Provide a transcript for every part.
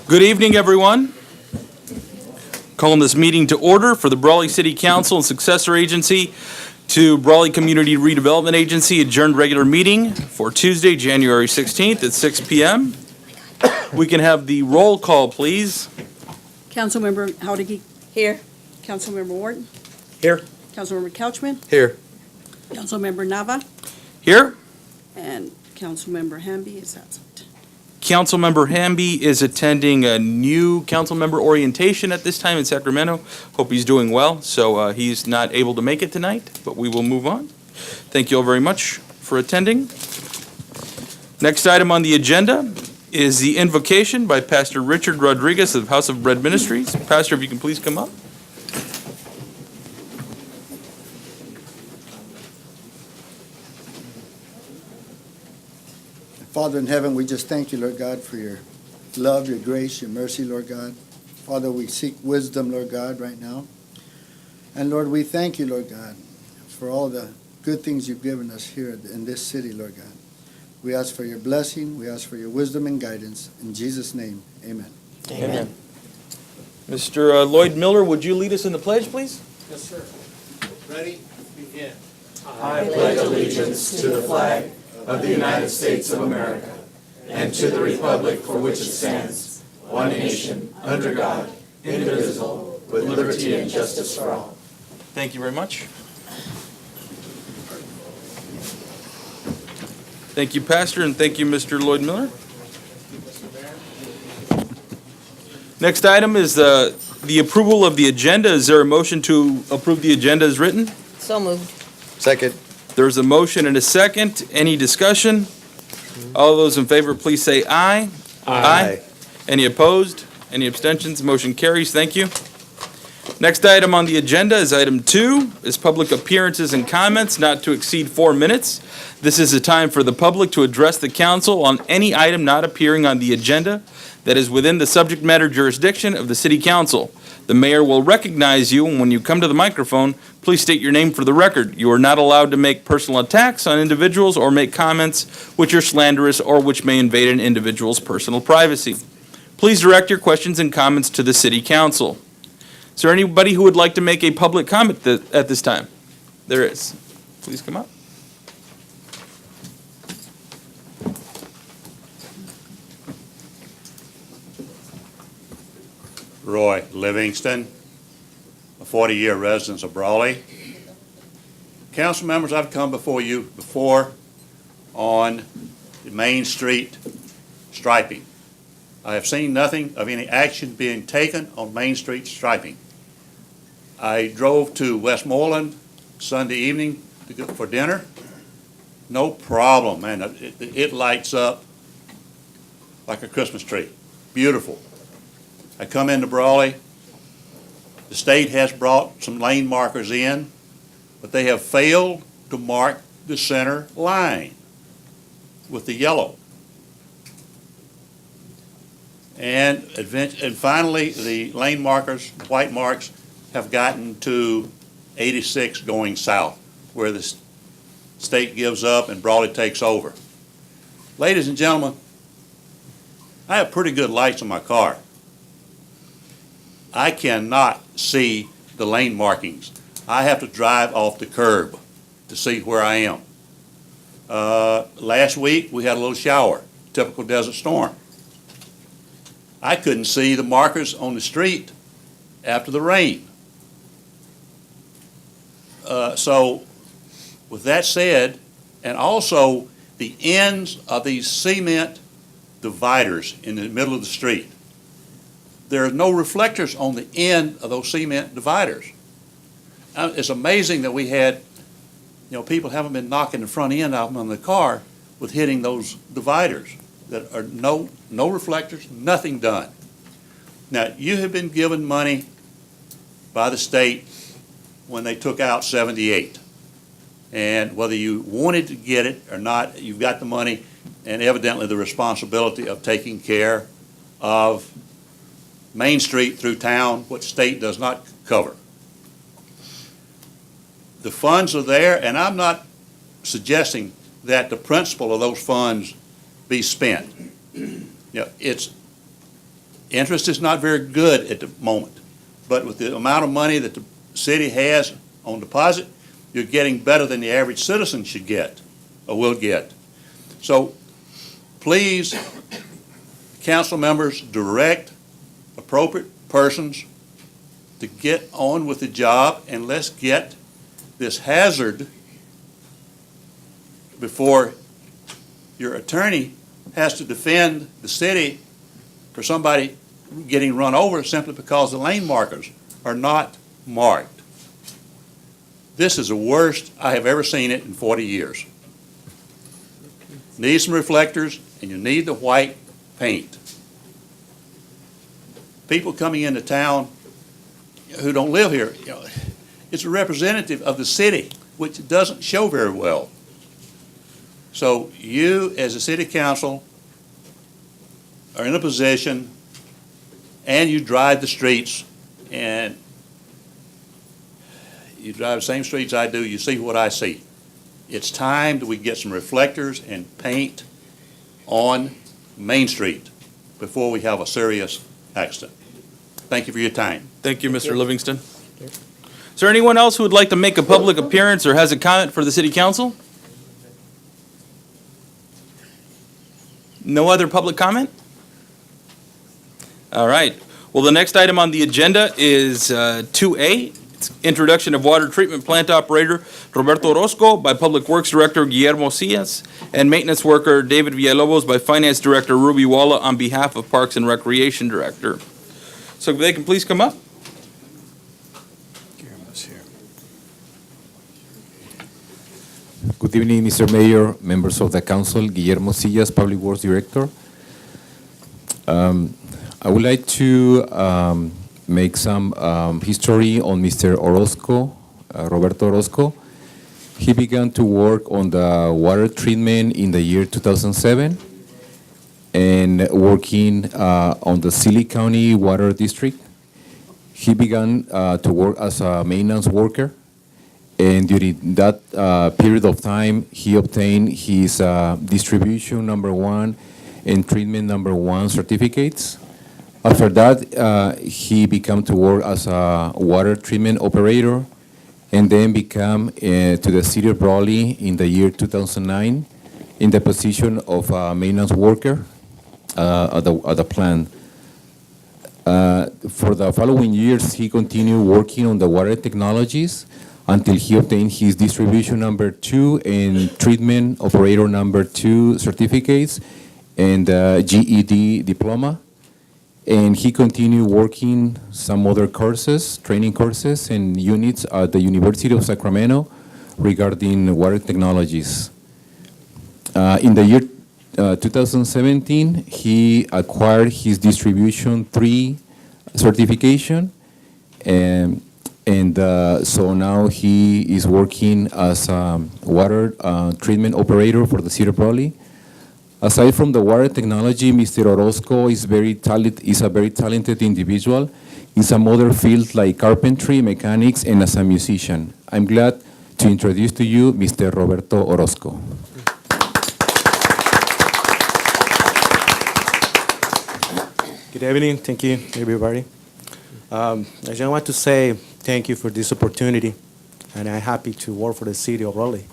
Good evening, everyone. Calling this meeting to order for the Brawley City Council and successor agency to Brawley Community Redevelopment Agency adjourned regular meeting for Tuesday, January 16th at 6 p.m. We can have the roll call, please. Councilmember Howdicke. Here. Councilmember Wharton. Here. Councilmember Couchman. Here. Councilmember Nava. Here. And Councilmember Hamby is absent. Councilmember Hamby is attending a new council member orientation at this time in Sacramento. Hope he's doing well. So he's not able to make it tonight, but we will move on. Thank you all very much for attending. Next item on the agenda is the invocation by Pastor Richard Rodriguez of House of Bread Ministries. Pastor, if you can please come up. Father in heaven, we just thank you, Lord God, for your love, your grace, your mercy, Lord God. Father, we seek wisdom, Lord God, right now. And Lord, we thank you, Lord God, for all the good things you've given us here in this city, Lord God. We ask for your blessing. We ask for your wisdom and guidance. In Jesus' name, amen. Amen. Mr. Lloyd Miller, would you lead us in the pledge, please? Yes, sir. Ready? Begin. I pledge allegiance to the flag of the United States of America and to the republic for which it stands, one nation, under God, indivisible, with liberty and justice for all. Thank you very much. Thank you, Pastor, and thank you, Mr. Lloyd Miller. Next item is the approval of the agenda. Is there a motion to approve the agenda as written? So moved. Second. There's a motion and a second. Any discussion? All those in favor, please say aye. Aye. Any opposed? Any abstentions? Motion carries. Thank you. Next item on the agenda is item 2, is public appearances and comments not to exceed 4 minutes. This is a time for the public to address the council on any item not appearing on the agenda that is within the subject matter jurisdiction of the city council. The mayor will recognize you, and when you come to the microphone, please state your name for the record. You are not allowed to make personal attacks on individuals or make comments which are slanderous or which may invade an individual's personal privacy. Please direct your questions and comments to the city council. Is there anybody who would like to make a public comment at this time? There is. Please come up. Roy Livingston, a 40-year resident of Brawley. Council members, I've come before you before on the Main Street striping. I have seen nothing of any action being taken on Main Street striping. I drove to Westmoreland Sunday evening for dinner. No problem, man. It lights up like a Christmas tree. Beautiful. I come into Brawley. The state has brought some lane markers in, but they have failed to mark the center line with the yellow. And finally, the lane markers, white marks, have gotten to 86 going south, where the state gives up and Brawley takes over. Ladies and gentlemen, I have pretty good lights on my car. I cannot see the lane markings. I have to drive off the curb to see where I am. Last week, we had a little shower, typical desert storm. I couldn't see the markers on the street after the rain. So, with that said, and also the ends of these cement dividers in the middle of the street, there are no reflectors on the end of those cement dividers. It's amazing that we had, people haven't been knocking the front end out on the car with hitting those dividers that are no reflectors, nothing done. Now, you have been given money by the state when they took out 78. And whether you wanted to get it or not, you've got the money and evidently the responsibility of taking care of Main Street through town, what state does not cover. The funds are there, and I'm not suggesting that the principal of those funds be spent. It's Interest is not very good at the moment, but with the amount of money that the city has on deposit, you're getting better than the average citizen should get, or will get. So please, council members, direct appropriate persons to get on with the job, and let's get this hazard before your attorney has to defend the city for somebody getting run over simply because the lane markers are not marked. This is the worst I have ever seen it in 40 years. Need some reflectors, and you need the white paint. People coming into town who don't live here, it's a representative of the city, which doesn't show very well. So you, as a city council, are in a position, and you drive the streets, and you drive the same streets I do, you see what I see. It's time that we get some reflectors and paint on Main Street before we have a serious accident. Thank you for your time. Thank you, Mr. Livingston. Is there anyone else who would like to make a public appearance or has a comment for the city council? No other public comment? All right. Well, the next item on the agenda is 2A. It's introduction of water treatment plant operator Roberto Orozco by Public Works Director Guillermo Cias and maintenance worker David Villalobos by Finance Director Ruby Walla on behalf of Parks and Recreation Director. So if they can please come up. Good evening, Mr. Mayor, members of the council, Guillermo Cias, Public Works Director. I would like to make some history on Mr. Orozco, Roberto Orozco. He began to work on the water treatment in the year 2007 and working on the Sealy County Water District. He began to work as a maintenance worker, and during that period of time, he obtained his distribution number 1 and treatment number 1 certificates. After that, he began to work as a water treatment operator and then became to the city of Brawley in the year 2009 in the position of a maintenance worker at the plant. For the following years, he continued working on the water technologies until he obtained his distribution number 2 and treatment operator number 2 certificates and GED diploma. And he continued working some other courses, training courses and units at the University of Sacramento regarding water technologies. In the year 2017, he acquired his distribution 3 certification, and so now he is working as a water treatment operator for the city of Brawley. Aside from the water technology, Mr. Orozco is a very talented individual in some other fields like carpentry, mechanics, and as a musician. I'm glad to introduce to you Mr. Roberto Orozco. Good evening. Thank you, everybody. I just want to say thank you for this opportunity, and I'm happy to work for the city of Raleigh.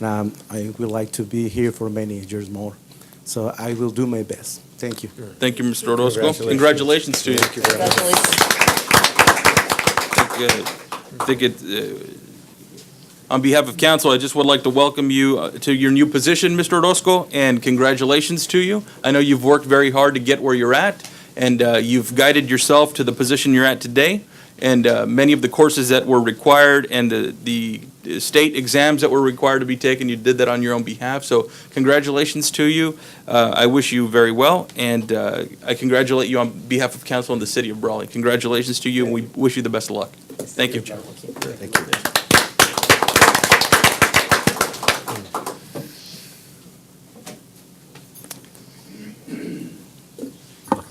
And I would like to be here for many years more. So I will do my best. Thank you. Thank you, Mr. Orozco. Congratulations to you. On behalf of council, I just would like to welcome you to your new position, Mr. Orozco, and congratulations to you. I know you've worked very hard to get where you're at, and you've guided yourself to the position you're at today. And many of the courses that were required and the state exams that were required to be taken, you did that on your own behalf. So congratulations to you. I wish you very well, and I congratulate you on behalf of council and the city of Brawley. Congratulations to you, and we wish you the best of luck. Thank you. Thank you.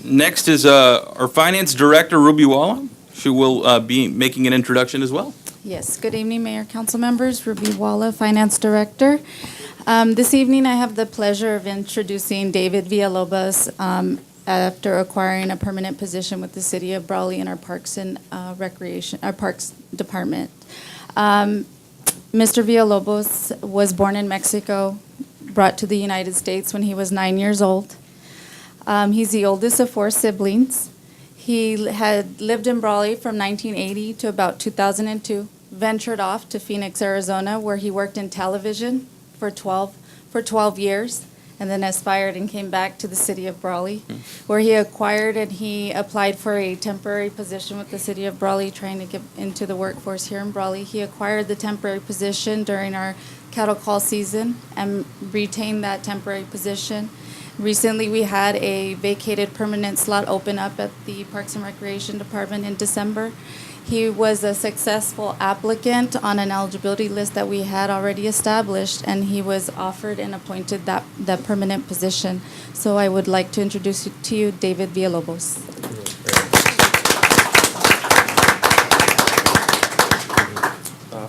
Next is our finance director, Ruby Walla. She will be making an introduction as well. Yes, good evening, Mayor, Council members. Ruby Walla, Finance Director. This evening, I have the pleasure of introducing David Villalobos after acquiring a permanent position with the city of Brawley in our Parks and our Parks Department. Mr. Villalobos was born in Mexico, brought to the United States when he was 9 years old. He's the oldest of 4 siblings. He had lived in Brawley from 1980 to about 2002, ventured off to Phoenix, Arizona, where he worked in television for 12 years, and then aspired and came back to the city of Brawley, where he acquired and he applied for a temporary position with the city of Brawley, trying to get into the workforce here in Brawley. He acquired the temporary position during our cattle call season and retained that temporary position. Recently, we had a vacated permanent slot open up at the Parks and Recreation Department in December. He was a successful applicant on an eligibility list that we had already established, and he was offered and appointed that permanent position. So I would like to introduce to you David Villalobos.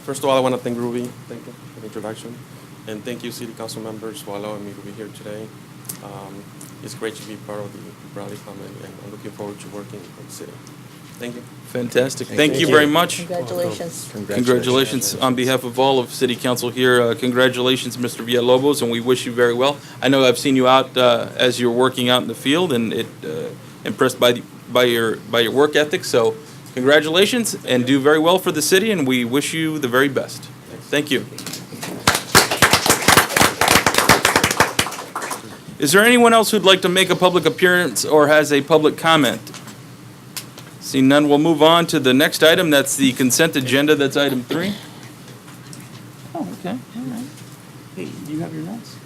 First of all, I want to thank Ruby. Thank you for the introduction. And thank you, City Council members, for allowing me to be here today. It's great to be part of the Brawley family, and I'm looking forward to working with the city. Thank you. Fantastic. Thank you very much. Congratulations. Congratulations on behalf of all of City Council here. Congratulations, Mr. Villalobos, and we wish you very well. I know I've seen you out as you're working out in the field, and impressed by your work ethic. So congratulations, and do very well for the city, and we wish you the very best. Thank you. Is there anyone else who'd like to make a public appearance or has a public comment? Seeing none, we'll move on to the next item. That's the consent agenda. That's item 3. Oh, okay. All right. Hey, do you have your notes?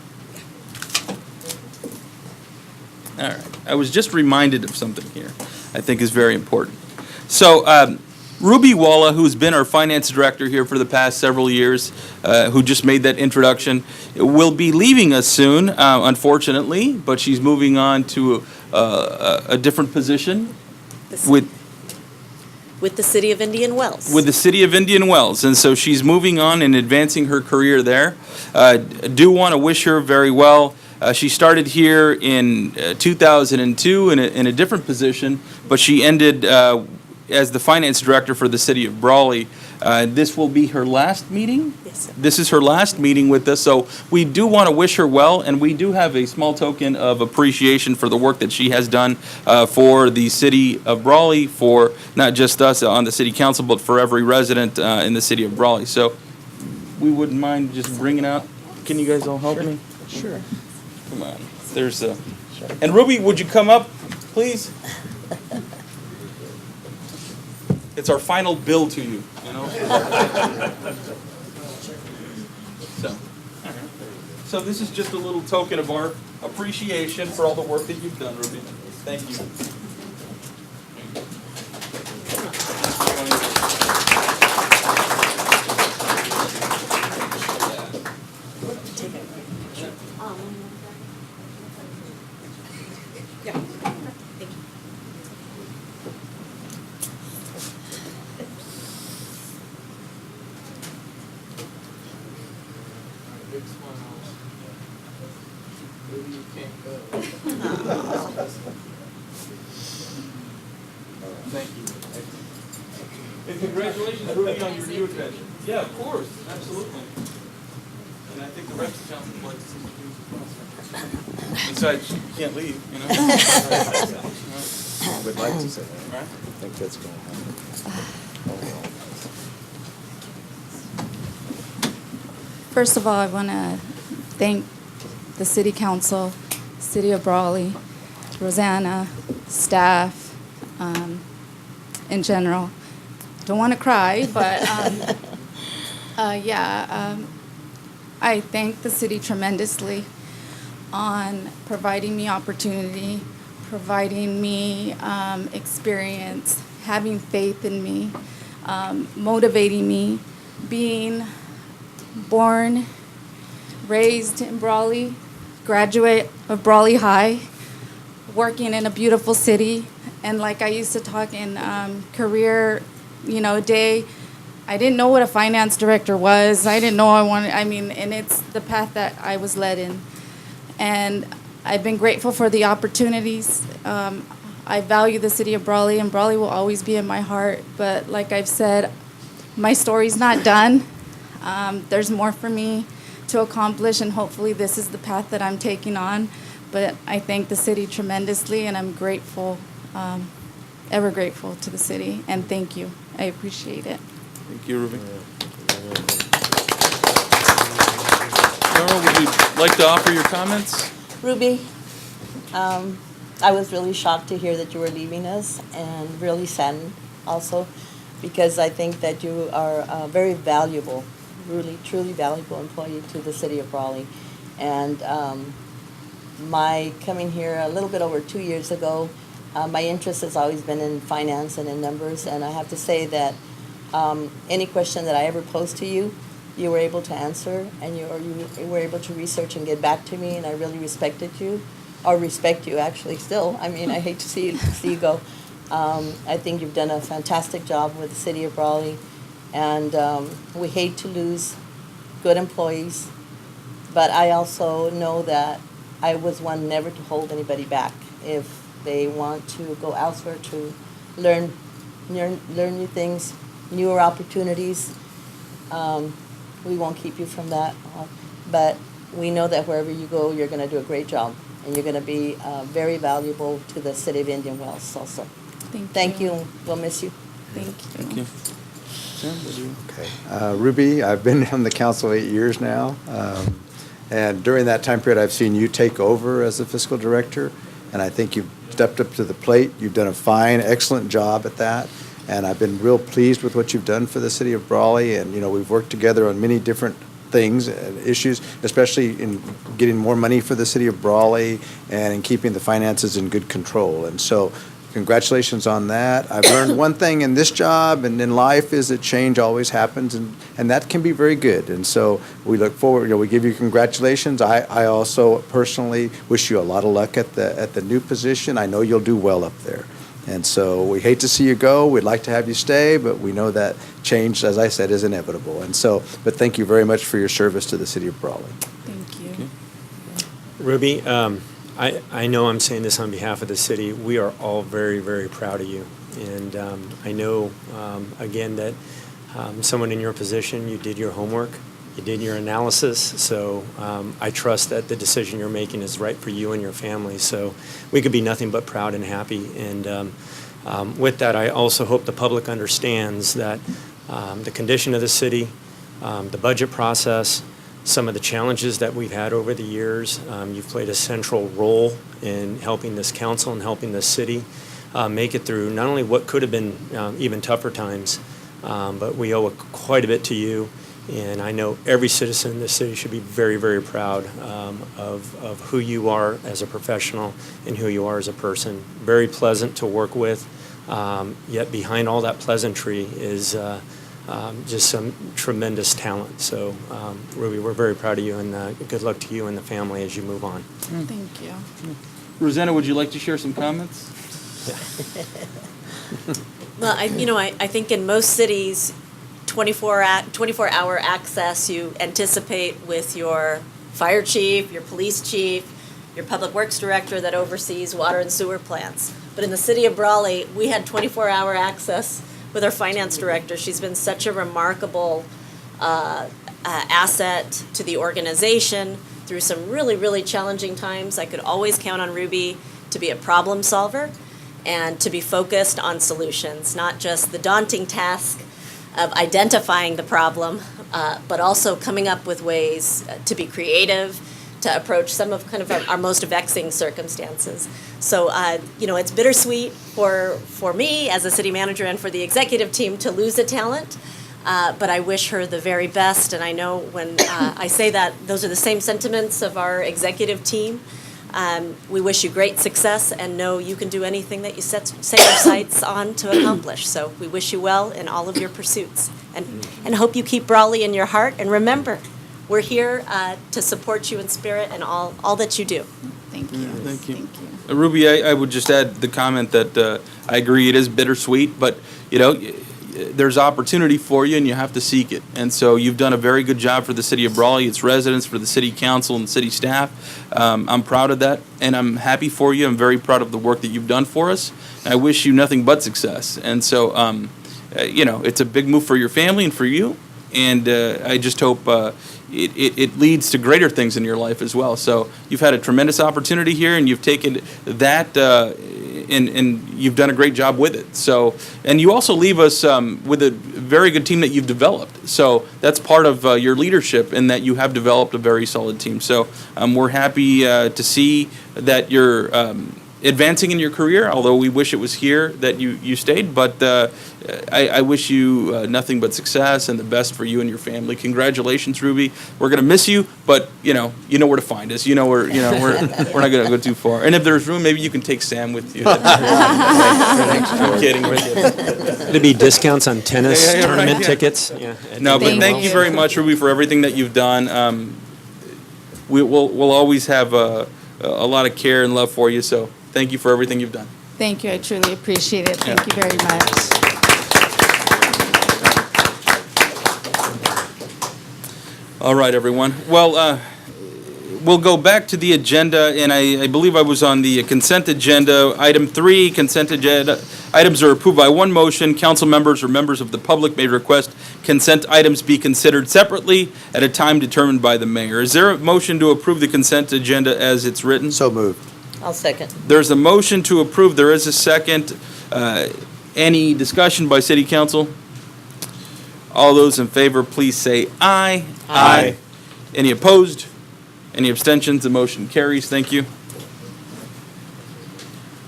All right. I was just reminded of something here I think is very important. So, Ruby Walla, who's been our finance director here for the past several years, who just made that introduction, will be leaving us soon, unfortunately, but she's moving on to a different position With the City of Indian Wells. with the City of Indian Wells. And so she's moving on and advancing her career there. Do want to wish her very well. She started here in 2002 in a different position, but she ended as the finance director for the City of Brawley. This will be her last meeting? Yes, sir. This is her last meeting with us, so we do want to wish her well, and we do have a small token of appreciation for the work that she has done for the City of Brawley, for not just us on the City Council, but for every resident in the City of Brawley. So we wouldn't mind just bringing out, can you guys all help me? Sure. Come on, there's and Ruby, would you come up, please? It's our final bill to you, you know? So this is just a little token of our appreciation for all the work that you've done, Ruby. Thank you. Thank you. And congratulations, Ruby, on your new adventure. Yeah, of course, absolutely. And I think the rest of the council would like to see you. Besides, you can't leave, you know? I would like to say that. Right? I think that's going to happen. First of all, I want to thank the City Council, City of Brawley, Rosanna, staff, in general. Don't want to cry, but I thank the city tremendously on providing me opportunity, providing me experience, having faith in me, motivating me, being born, raised in Brawley, graduate of Brawley High, working in a beautiful city. And like I used to talk in career, day, I didn't know what a finance director was. I didn't know and it's the path that I was led in. And I've been grateful for the opportunities. I value the city of Brawley, and Brawley will always be in my heart. But like I've said, my story's not done. There's more for me to accomplish, and hopefully this is the path that I'm taking on. But I thank the city tremendously, and I'm grateful, ever grateful to the city, and thank you. I appreciate it. Thank you, Ruby. Carol, would you like to offer your comments? Ruby, I was really shocked to hear that you were leaving us, and really saddened also, because I think that you are a very valuable, really truly valuable employee to the city of Brawley. And my coming here a little bit over 2 years ago, my interest has always been in finance and in numbers, and I have to say that any question that I ever posed to you, you were able to answer, and you were able to research and get back to me, and I really respected you, or respect you actually still. I mean, I hate to see you go. I think you've done a fantastic job with the city of Brawley, and we hate to lose good employees, but I also know that I was one never to hold anybody back. If they want to go elsewhere to learn new things, newer opportunities, we won't keep you from that. But we know that wherever you go, you're going to do a great job, and you're going to be very valuable to the city of Indian Wells also. Thank you. We'll miss you. Thank you. Thank you. Sam, would you? Okay. Ruby, I've been on the council 8 years now. And during that time period, I've seen you take over as the fiscal director, and I think you've stepped up to the plate. You've done a fine, excellent job at that, and I've been real pleased with what you've done for the city of Brawley. And, you know, we've worked together on many different things and issues, especially in getting more money for the city of Brawley and in keeping the finances in good control. And so congratulations on that. I've learned one thing in this job and in life is that change always happens, and that can be very good. And so we look forward, you know, we give you congratulations. I also personally wish you a lot of luck at the new position. I know you'll do well up there. And so we hate to see you go. We'd like to have you stay, but we know that change, as I said, is inevitable. And so, but thank you very much for your service to the city of Brawley. Thank you. Okay. Ruby, I know I'm saying this on behalf of the city. We are all very, very proud of you. And I know, again, that someone in your position, you did your homework, you did your analysis. So I trust that the decision you're making is right for you and your family. So we could be nothing but proud and happy. And with that, I also hope the public understands that the condition of the city, the budget process, some of the challenges that we've had over the years. You've played a central role in helping this council and helping this city make it through not only what could have been even tougher times, but we owe quite a bit to you. And I know every citizen in this city should be very, very proud of who you are as a professional and who you are as a person. Very pleasant to work with, yet behind all that pleasantry is just some tremendous talent. So, Ruby, we're very proud of you, and good luck to you and the family as you move on. Thank you. Rosanna, would you like to share some comments? Well, I think in most cities, 24-hour access you anticipate with your fire chief, your police chief, your public works director that oversees water and sewer plants. But in the city of Brawley, we had 24-hour access with our finance director. She's been such a remarkable asset to the organization through some really, really challenging times. I could always count on Ruby to be a problem solver and to be focused on solutions, not just the daunting task of identifying the problem, but also coming up with ways to be creative, to approach some of kind of our most vexing circumstances. So, it's bittersweet for me as a city manager and for the executive team to lose a talent, but I wish her the very best. And I know when I say that, those are the same sentiments of our executive team. We wish you great success and know you can do anything that you set your sights on to accomplish. So we wish you well in all of your pursuits and hope you keep Brawley in your heart. And remember, we're here to support you in spirit and all that you do. Thank you. Thank you. Thank you. Ruby, I would just add the comment that I agree it is bittersweet, but, there's opportunity for you and you have to seek it. And so you've done a very good job for the city of Brawley, its residents, for the city council and city staff. I'm proud of that and I'm happy for you. I'm very proud of the work that you've done for us. I wish you nothing but success. And so, it's a big move for your family and for you. And I just hope it leads to greater things in your life as well. So you've had a tremendous opportunity here, and you've taken that, and you've done a great job with it. So, and you also leave us with a very good team that you've developed. So that's part of your leadership, in that you have developed a very solid team. So we're happy to see that you're advancing in your career, although we wish it was here that you stayed. But I wish you nothing but success and the best for you and your family. Congratulations, Ruby. We're gonna miss you, but you know where to find us. We're not gonna go too far. And if there's room, maybe you can take Sam with you. I'm kidding with you. It'd be discounts on tennis Yeah, right, tournament yeah. tickets. Yeah. No, but thank you very much, Ruby, for everything that you've done. We'll always have a lot of care and love for you. So thank you for everything you've done. Thank you. I truly appreciate it. Thank you very much. All right, everyone. Well, we'll go back to the agenda, and I believe I was on the consent agenda. Item 3, consent agenda. Items are approved by one motion. Council members or members of the public may request consent items be considered separately at a time determined by the mayor. Is there a motion to approve the consent agenda as it's written? So moved. I'll second. There's a motion to approve. There is a second. Any discussion by city council? All those in favor, please say aye. Aye. Any opposed? Any abstentions? The motion carries. Thank you.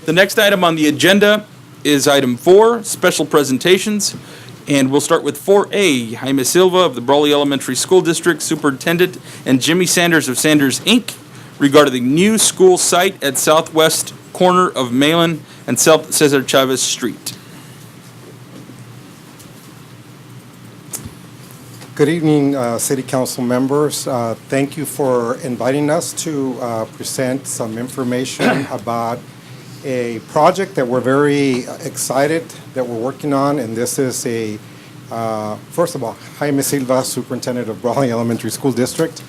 The next item on the agenda is item 4, special presentations. And we'll start with 4A, Jaime Silva of the Brawley Elementary School District Superintendent, and Jimmy Sanders of Sanders, Inc., regarding the new school site at southwest corner of Malin and South Cesar Chavez Street. Good evening, City Council members. Thank you for inviting us to present some information about a project that we're very excited that we're working on, and this is first of all, Jaime Silva, Superintendent of Brawley Elementary School District,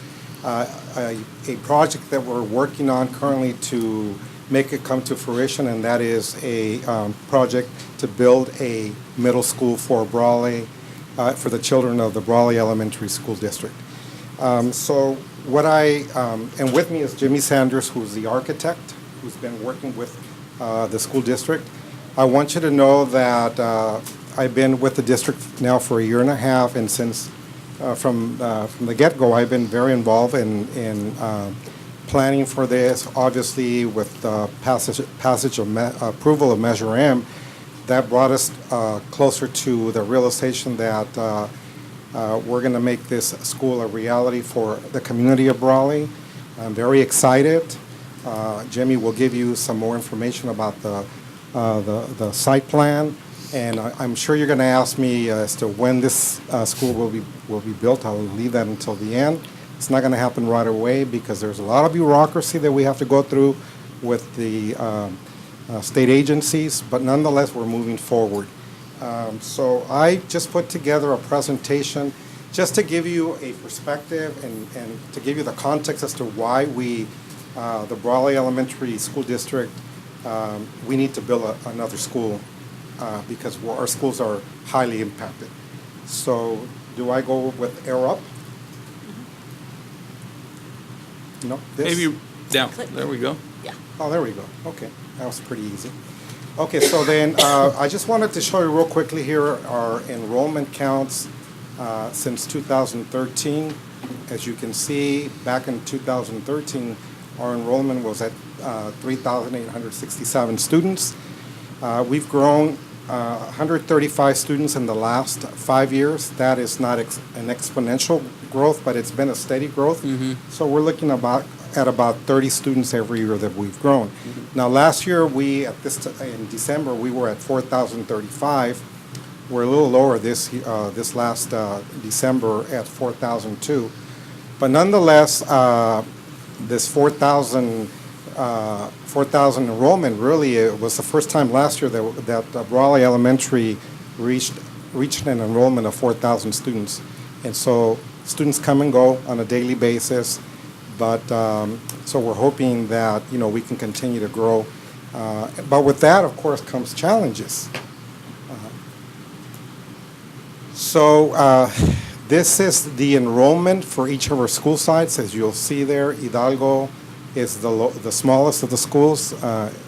a project that we're working on currently to make it come to fruition, and that is a project to build a middle school for Brawley, for the children of the Brawley Elementary School District. And with me is Jimmy Sanders, who's the architect, who's been working with the school district. I want you to know that I've been with the district now for 1.5 years, and since from the get-go, I've been very involved in planning for this. Obviously, with the passage of approval of Measure M, that brought us closer to the realization that we're going to make this school a reality for the community of Brawley. I'm very excited. Jimmy will give you some more information about the site plan, and I'm sure you're going to ask me as to when this school will be built. I'll leave that until the end. It's not going to happen right away because there's a lot of bureaucracy that we have to go through with the state agencies, but nonetheless, we're moving forward. So I just put together a presentation just to give you a perspective and to give you the context as to why we, the Brawley Elementary School District, we need to build another school because our schools are highly impacted. So do I go with air up? No? This? Maybe down. There we go. Yeah. Oh, there we go. Okay, that was pretty easy. Okay, so then I just wanted to show you real quickly here our enrollment counts since 2013. As you can see, back in 2013, our enrollment was at 3,867 students. We've grown 135 students in the last 5 years. That is not an exponential growth, but it's been a steady growth. Mm-hmm. So we're looking at about 30 students every year that we've grown. Mm-hmm. Now, last year, in December, we were at 4,035. We're a little lower this last December at 4,002. But nonetheless, this 4,000 enrollment really, it was the first time last year that Brawley Elementary reached reached an enrollment of 4,000 students. And so students come and go on a daily basis, but so we're hoping that, we can continue to grow. But with that, of course, comes challenges. This is the enrollment for each of our school sites. As you'll see there, Hidalgo is the smallest of the schools,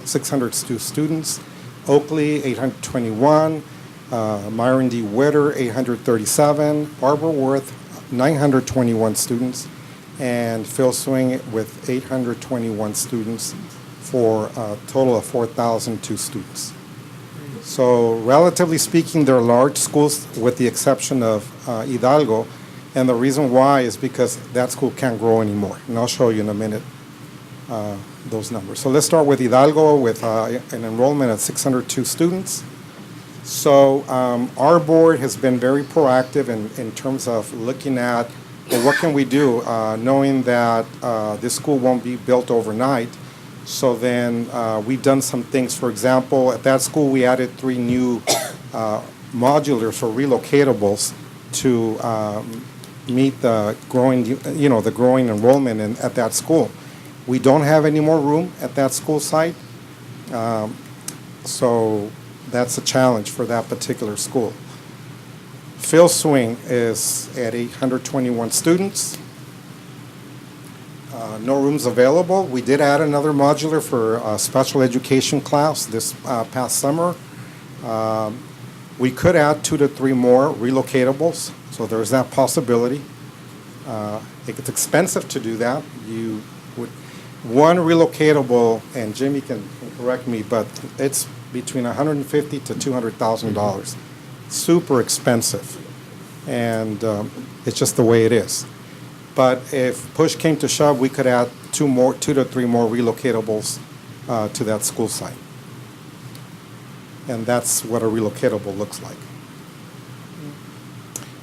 602 students. Oakley, 821. Myron D. Witter, 837. Barbara Worth, 921 students. And Phil Swing with 821 students for a total of 4,002 students. So relatively speaking, they're large schools with the exception of Hidalgo. And the reason why is because that school can't grow anymore. And I'll show you in a minute those numbers. So let's start with Hidalgo with an enrollment of 602 students. So our board has been very proactive in terms of looking at, well, what can we do, knowing that this school won't be built overnight. So then we've done some things. For example, at that school, we added 3 new modulars or relocatables to meet the growing, the growing enrollment at that school. We don't have any more room at that school site, so that's a challenge for that particular school. Phil Swing is at 821 students. No rooms available. We did add another modular for a special education class this past summer. We could add 2 to 3 more relocatables, so there's that possibility. It's expensive to do that. You would one relocatable, and Jimmy can correct me, but it's between $150,000 to $200,000. Super expensive, and it's just the way it is. But if push came to shove, we could add 2 to 3 more relocatables to that school site. And that's what a relocatable looks like.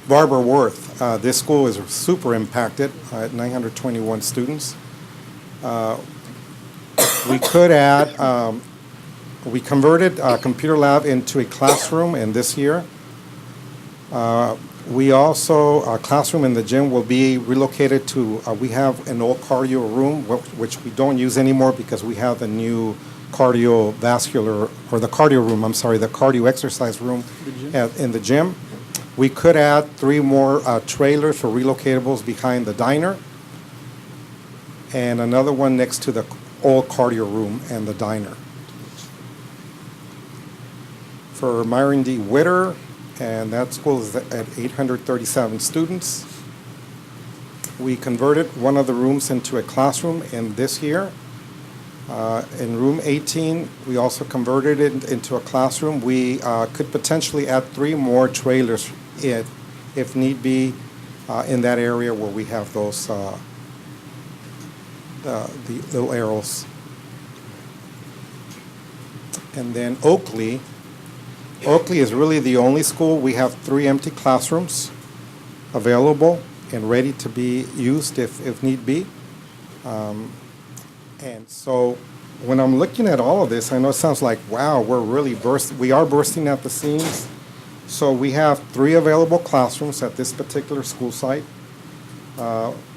Barbara Worth, this school is super impacted at 921 students. We could add, we converted a computer lab into a classroom in this year. We also, our classroom in the gym will be relocated to, we have an old cardio room, which we don't use anymore because we have the new cardiovascular, or the cardio room, I'm sorry, the cardio exercise room in the gym. We could add 3 more trailers for relocatables behind the diner, and another one next to the old cardio room and the diner. For Myron D. Witter, and that school is at 837 students. We converted one of the rooms into a classroom in this year. In room 18, we also converted it into a classroom. We could potentially add 3 more trailers if need be in that area where we have those the little arrows. And then Oakley is really the only school. We have 3 empty classrooms available and ready to be used if need be. And so when I'm looking at all of this, I know it sounds like, wow, we are bursting at the seams. So we have 3 available classrooms at this particular school site.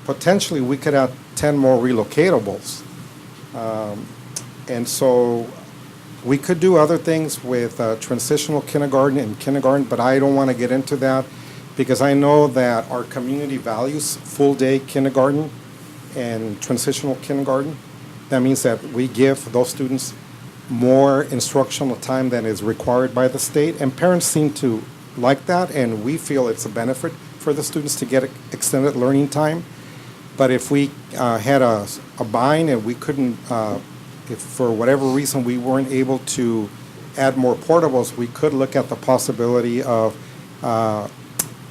Potentially, we could add 10 more relocatables. And so we could do other things with transitional kindergarten and kindergarten, but I don't want to get into that because I know that our community values full-day kindergarten and transitional kindergarten. That means that we give those students more instructional time than is required by the state, and parents seem to like that, and we feel it's a benefit for the students to get extended learning time. But if we had a bind and we couldn't, if for whatever reason we weren't able to add more portables, we could look at the possibility of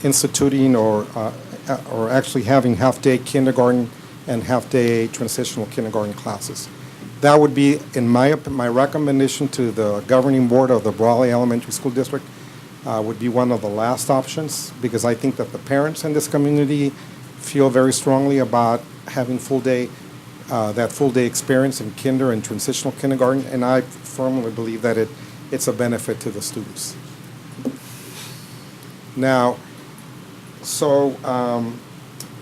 instituting or actually having half-day kindergarten and half-day transitional kindergarten classes. That would be, in my recommendation to the governing board of the Brawley Elementary School District, would be one of the last options, because I think that the parents in this community feel very strongly about having that full-day experience in kinder and transitional kindergarten, and I firmly believe that it's a benefit to the students. Now, so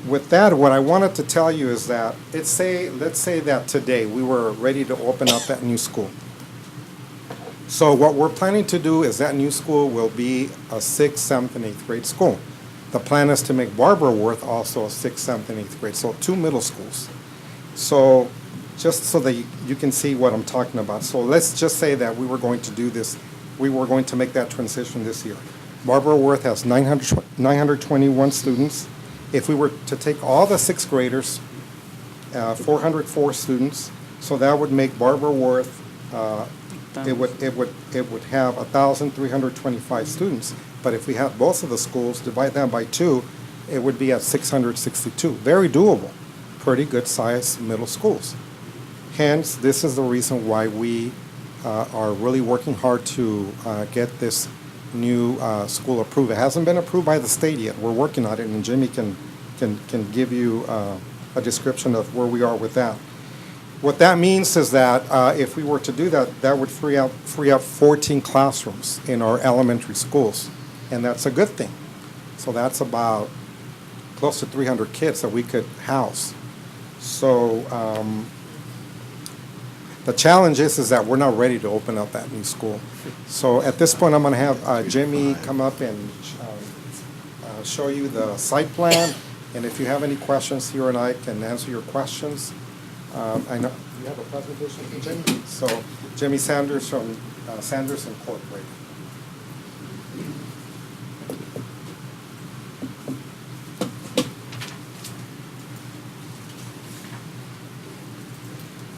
with that, what I wanted to tell you is that let's say that today we were ready to open up that new school. So what we're planning to do is that new school will be a 6th, 7th, and 8th grade school. The plan is to make Barbara Worth also a 6th, 7th, and 8th grade, so 2 middle schools. So just so that you can see what I'm talking about. So let's just say that we were going to do this, we were going to make that transition this year. Barbara Worth has 921 students. If we were to take all the 6th graders, 404 students, so that would make Barbara Worth, it would have 1,325 students. But if we have both of the schools, divide that by 2, it would be at 662. Very doable, pretty good sized middle schools. Hence, this is the reason why we are really working hard to get this new school approved. It hasn't been approved by the state yet. We're working on it, and Jimmy can give you a description of where we are with that. What that means is that if we were to do that, that would free up 14 classrooms in our elementary schools, and that's a good thing. So that's about close to 300 kids that we could house. So the challenge is that we're not ready to open up that new school. So at this point, I'm going to have Jimmy come up and show you the site plan, and if you have any questions, he and I can answer your questions. I know you have a presentation from Jimmy. So Jimmy Sanders from Sanders Incorporated.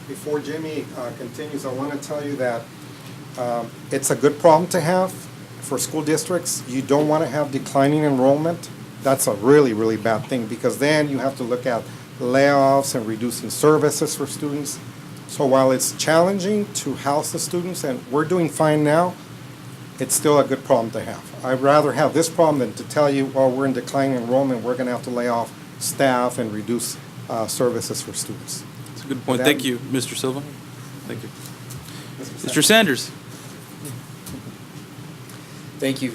Before Jimmy continues, I want to tell you that it's a good problem to have for school districts. You don't want to have declining enrollment. That's a really, really bad thing, because then you have to look at layoffs and reducing services for students. So while it's challenging to house the students, and we're doing fine now, it's still a good problem to have. I'd rather have this problem than to tell you, well, we're in declining enrollment, we're going to have to lay off staff and reduce services for students. That's a good point. Thank you, Mr. Silva. Thank you. Mr. Sanders. Thank you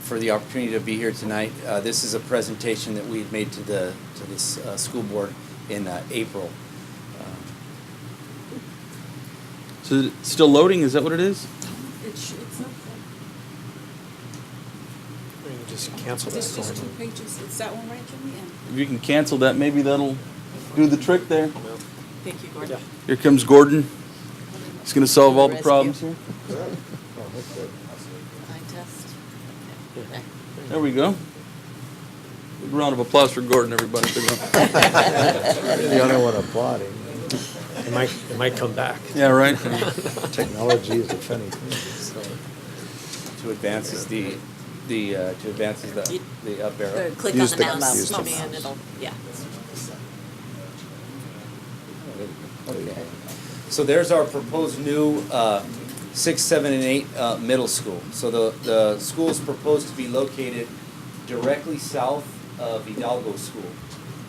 for the opportunity to be here tonight. This is a presentation that we had made to this school board in April. So it's still loading? Is that what it is? It's not. We can just cancel that. It's just 2 pages. It's that one, right, Jimmy? If you can cancel that, maybe that'll do the trick there. Thank you, Gordon. Here comes Gordon. He's going to solve all the problems here. There we go. Big round of applause for Gordon, everybody. The only one applauding. It might come back. Yeah, right. Technology is a funny thing. To advance the up arrow. Click Use on the the mouse, mouse. Jimmy, and it'll, yeah. Okay. So there's our proposed new 6, 7, and 8 middle school. So the school is proposed to be located directly south of Hidalgo School,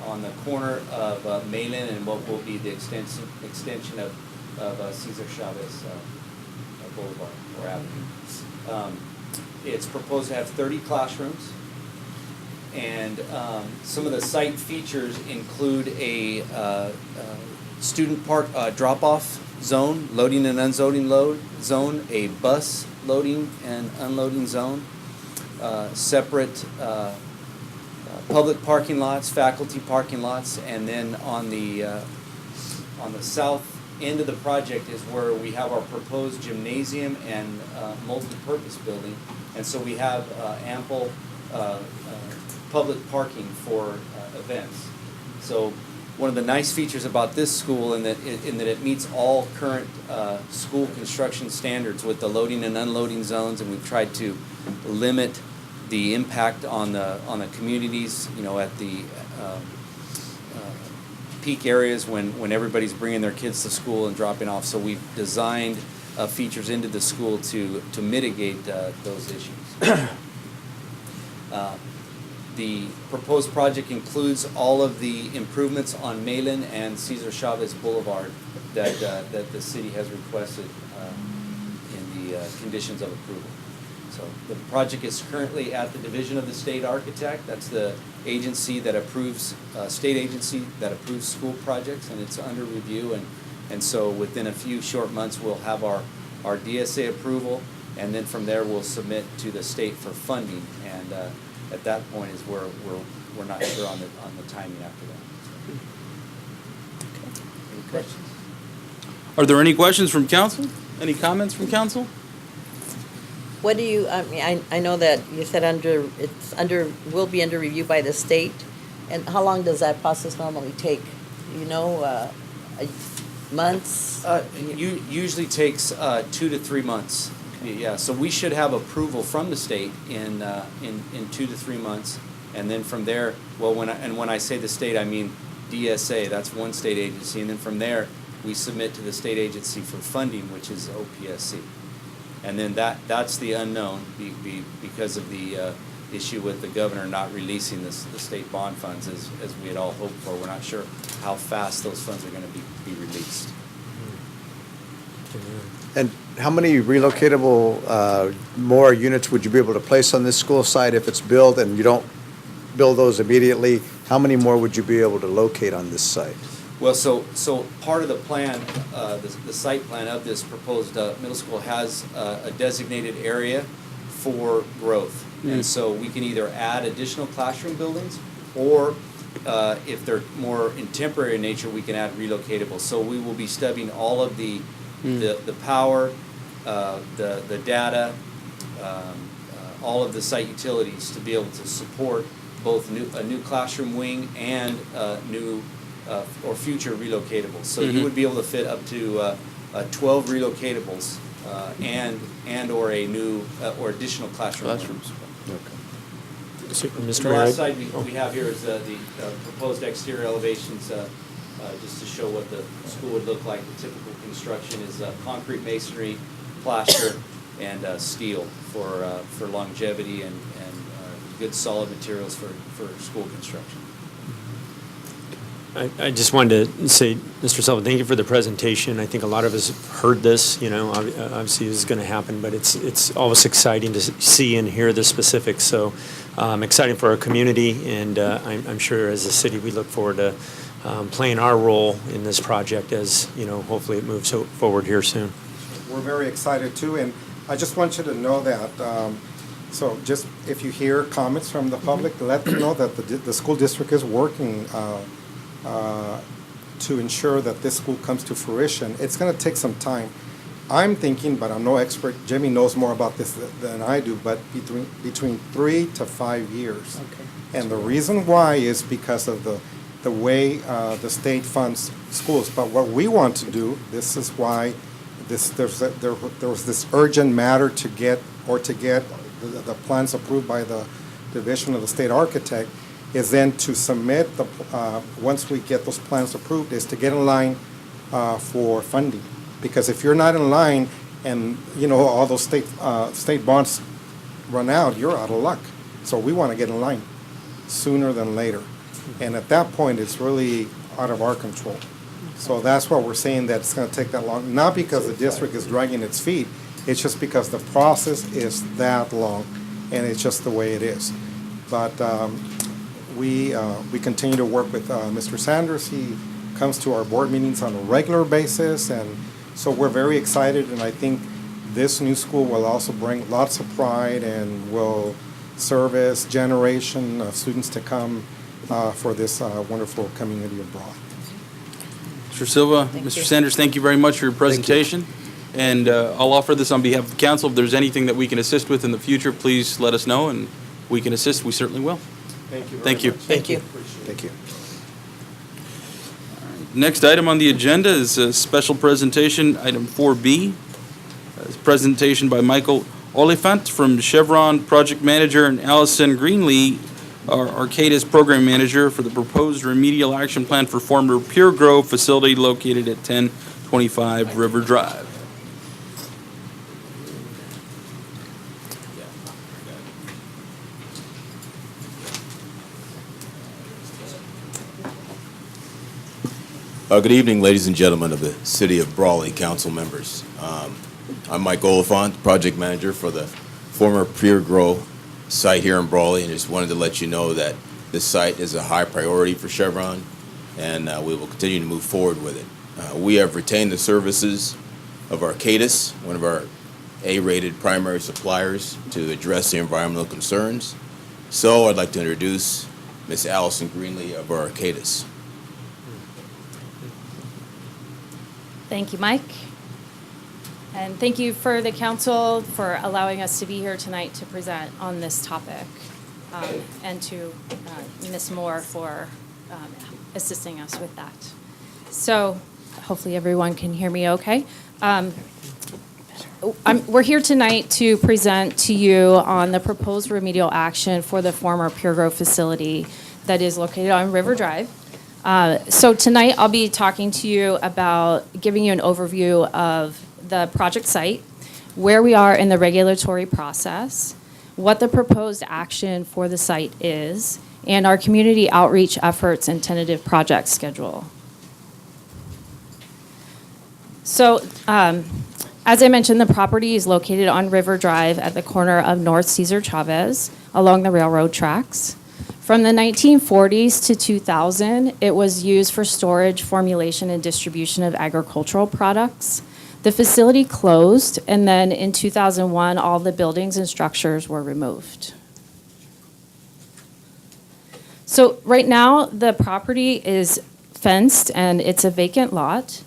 on the corner of Malin and what will be the extension of Cesar Chavez Boulevard or Avenue. It's proposed to have 30 classrooms, and some of the site features include a student park drop-off zone, loading and unloading zone, a bus loading and unloading zone, separate public parking lots, faculty parking lots, and then on the south end of the project is where we have our proposed gymnasium and multi-purpose building, and so we have ample public parking for events. So one of the nice features about this school in that it meets all current school construction standards with the loading and unloading zones, and we've tried to limit the impact on the communities, at the peak areas when everybody's bringing their kids to school and dropping off. So we've designed features into the school to mitigate those issues. The proposed project includes all of the improvements on Malin and Cesar Chavez Boulevard that the city has requested in the conditions of approval. So the project is currently at the Division of the State Architect. That's the agency that approves, state agency that approves school projects, and it's under review. And so within a few short months, we'll have our DSA approval, and then from there, we'll submit to the state for funding. And at that point is where we're not sure on the timing after that. Any questions? Are there any questions from council? Any comments from council? What do you, I mean, I know that you said will be under review by the state, and how long does that process normally take? You know, months? Usually takes 2 to 3 months. Yeah, so we should have approval from the state in 2 to 3 months, and then from there, well, when I say the state, I mean DSA. That's one state agency, and then from there, we submit to the state agency for funding, which is OPSC. And then that's the unknown because of the issue with the governor not releasing the state bond funds as we had all hoped for. We're not sure how fast those funds are going to be released. And how many relocatable more units would you be able to place on this school site if it's built and you don't build those immediately? How many more would you be able to locate on this site? Well, so part of the plan, the site plan of this proposed middle school has a designated area for growth. And so we can either add additional classroom buildings, or if they're more in temporary nature, we can add relocatable. So we will be studying all of the power, the data, all of the site utilities to be able to support both a new classroom wing and new or future relocatables. So you would be able to fit up to 12 relocatables and or a new or additional classrooms. Mr. The last slide we have here is the proposed exterior elevations, just to show what the school would look like. The typical construction is concrete masonry, plaster, and steel for longevity and good solid materials for school construction. I just wanted to say, Mr. Sullivan, thank you for the presentation. I think a lot of us heard this, obviously this is going to happen, but it's always exciting to see and hear the specifics. So exciting for our community, and I'm sure as a city we look forward to playing our role in this project as, hopefully it moves forward here soon. We're very excited too, and I just want you to know that, so just if you hear comments from the public, let them know that the school district is working to ensure that this school comes to fruition. It's going to take some time. I'm thinking, but I'm no expert, Jimmy knows more about this than I do, but between 3 to 5 years. Okay. And the reason why is because of the way the state funds schools. But what we want to do, this is why there was this urgent matter to get the plans approved by the Division of the State Architect, is then to submit once we get those plans approved, is to get in line for funding. Because if you're not in line and all those state bonds run out, you're out of luck. So we want to get in line sooner than later. And at that point, it's really out of our control. So that's why we're saying that it's going to take that long. Not because the district is dragging its feet, it's just because the process is that long, and it's just the way it is. But we continue to work with Mr. Sanders. He comes to our board meetings on a regular basis, and so we're very excited, and I think this new school will also bring lots of pride and will service generation of students to come for this wonderful community of Brawley. Mr. Silva, Mr. Sanders, thank you very much for your presentation. And I'll offer this on behalf of the council. If there's anything that we can assist with in the future, please let us know, and we can assist. We certainly will. Thank you. Thank you. Thank you. Thank you. Next item on the agenda is a special presentation, item 4B. It's a presentation by Michael Oliphant from Chevron Project Manager and Allison Greenlee, our Cadis Program Manager, for the proposed remedial action plan for former Puregrow facility located at 1025 River Drive. Good evening, ladies and gentlemen of the City of Brawley Council members. I'm Mike Oliphant, Project Manager for the former Puregrow site here in Brawley, and just wanted to let you know that this site is a high priority for Chevron, and we will continue to move forward with it. We have retained the services of our Cadis, one of our A-rated primary suppliers, to address the environmental concerns. So I'd like to introduce Ms. Allison Greenlee of our Cadis. Thank you, Mike. And thank you for the council for allowing us to be here tonight to present on this topic, and to Ms. Moore for assisting us with that. So hopefully everyone can hear me okay. We're here tonight to present to you on the proposed remedial action for the former Puregrow facility that is located on River Drive. So tonight I'll be talking to you about giving you an overview of the project site, where we are in the regulatory process, what the proposed action for the site is, and our community outreach efforts and tentative project schedule. So, as I mentioned, the property is located on River Drive at the corner of North Cesar Chavez along the railroad tracks. From the 1940s to 2000, it was used for storage, formulation, and distribution of agricultural products. The facility closed, and then in 2001, all the buildings and structures were removed. So right now, the property is fenced, and it's a vacant lot.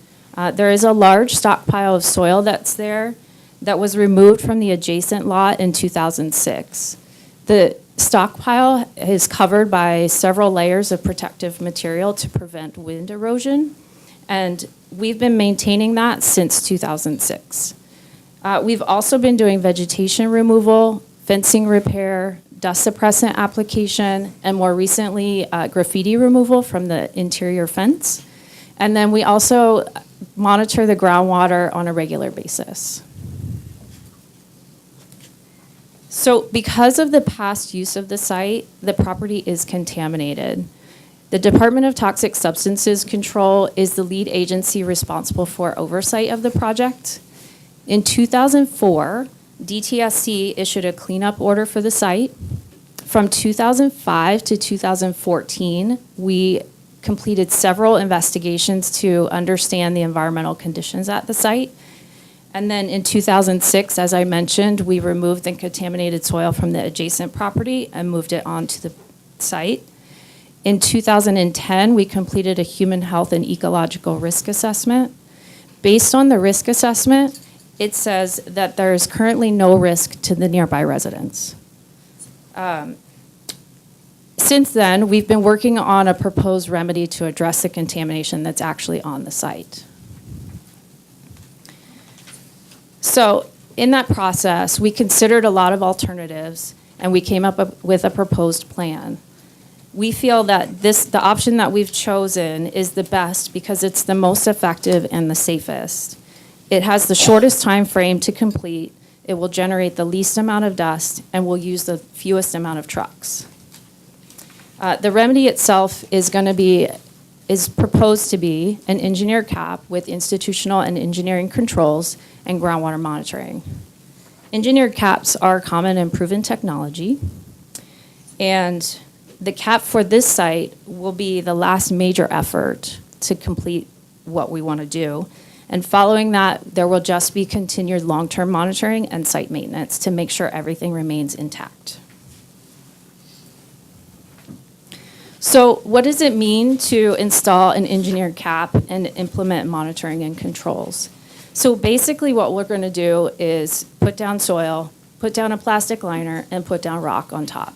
There is a large stockpile of soil that's there that was removed from the adjacent lot in 2006. The stockpile is covered by several layers of protective material to prevent wind erosion, and we've been maintaining that since 2006. We've also been doing vegetation removal, fencing repair, dust suppressant application, and more recently, graffiti removal from the interior fence. And then we also monitor the groundwater on a regular basis. So because of the past use of the site, the property is contaminated. The Department of Toxic Substances Control is the lead agency responsible for oversight of the project. In 2004, Dtsc issued a cleanup order for the site. From 2005 to 2014, we completed several investigations to understand the environmental conditions at the site. And then in 2006, as I mentioned, we removed the contaminated soil from the adjacent property and moved it onto the site. In 2010, we completed a human health and ecological risk assessment. Based on the risk assessment, it says that there is currently no risk to the nearby residents. Since then, we've been working on a proposed remedy to address the contamination that's actually on the site. So in that process, we considered a lot of alternatives, and we came up with a proposed plan. We feel that the option that we've chosen is the best because it's the most effective and the safest. It has the shortest time frame to complete, it will generate the least amount of dust, and will use the fewest amount of trucks. The remedy itself is proposed to be an engineer cap with institutional and engineering controls and groundwater monitoring. Engineered caps are common and proven technology, and the cap for this site will be the last major effort to complete what we want to do. And following that, there will just be continued long-term monitoring and site maintenance to make sure everything remains intact. So what does it mean to install an engineered cap and implement monitoring and controls? So basically what we're going to do is put down soil, put down a plastic liner, and put down rock on top.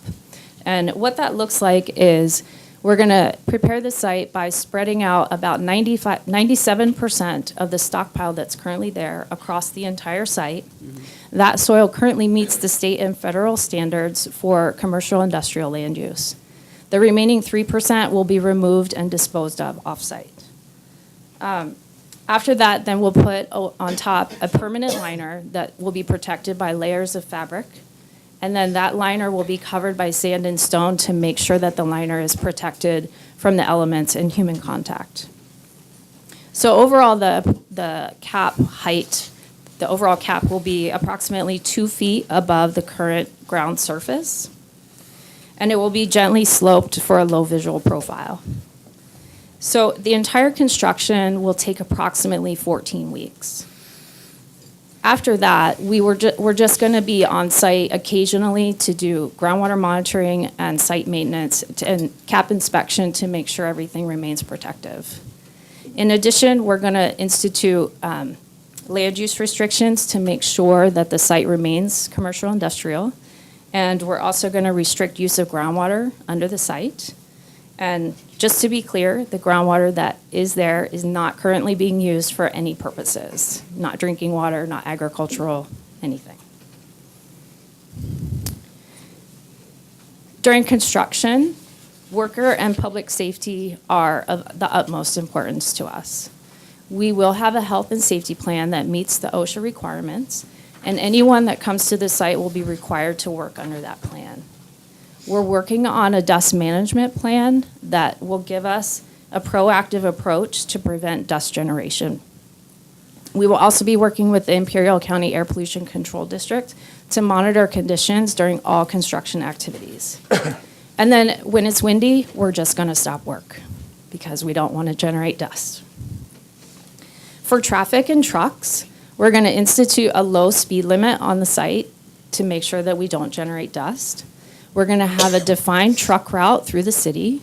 And what that looks like is we're going to prepare the site by spreading out about 97% of the stockpile that's currently there across the entire site. Mm-hmm. That soil currently meets the state and federal standards for commercial industrial land use. The remaining 3% will be removed and disposed of off-site. After that, then we'll put on top a permanent liner that will be protected by layers of fabric. And then that liner will be covered by sand and stone to make sure that the liner is protected from the elements and human contact. So overall, the cap height the overall cap will be approximately 2 feet above the current ground surface, and it will be gently sloped for a low visual profile. So the entire construction will take approximately 14 weeks. After that, we're just going to be on site occasionally to do groundwater monitoring and site maintenance and cap inspection to make sure everything remains protective. In addition, we're going to institute land use restrictions to make sure that the site remains commercial industrial. And we're also going to restrict use of groundwater under the site. And just to be clear, the groundwater that is there is not currently being used for any purposes, not drinking water, not agricultural, anything. During construction, worker and public safety are of the utmost importance to us. We will have a health and safety plan that meets the OSHA requirements, and anyone that comes to the site will be required to work under that plan. We're working on a dust management plan that will give us a proactive approach to prevent dust generation. We will also be working with the Imperial County Air Pollution Control District to monitor conditions during all construction activities. And then when it's windy, we're just going to stop work because we don't want to generate dust. For traffic and trucks, we're going to institute a low speed limit on the site to make sure that we don't generate dust. We're going to have a defined truck route through the city.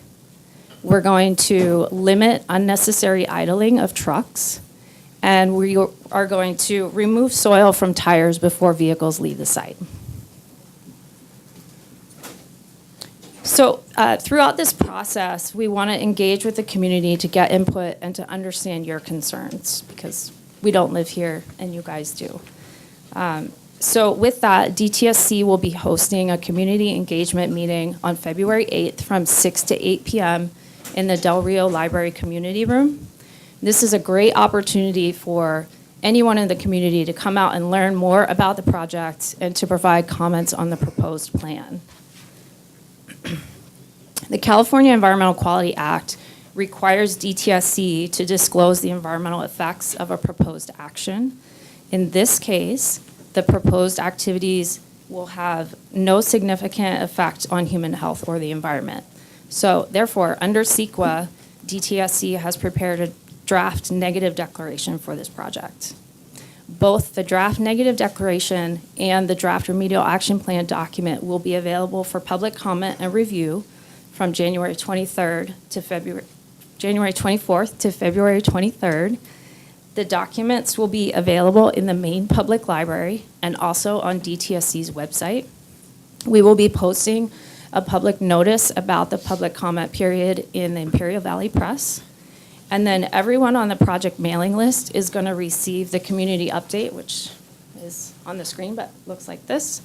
We're going to limit unnecessary idling of trucks. And we are going to remove soil from tires before vehicles leave the site. So throughout this process, we want to engage with the community to get input and to understand your concerns because we don't live here and you guys do. So with that, DTSC will be hosting a community engagement meeting on February 8th from 6 to 8 p.m. in the Del Rio Library Community Room. This is a great opportunity for anyone in the community to come out and learn more about the project and to provide comments on the proposed plan. The California Environmental Quality Act requires DTSC to disclose the environmental effects of a proposed action. In this case, the proposed activities will have no significant effect on human health or the environment. So therefore, under CEQA, DTSC has prepared a draft negative declaration for this project. Both the draft negative declaration and the draft remedial action plan document will be available for public comment and review from January 24th to February 23rd. The documents will be available in the main public library and also on DTSC's website. We will be posting a public notice about the public comment period in the Imperial Valley Press. And then everyone on the project mailing list is going to receive the community update, which is on the screen but looks like this.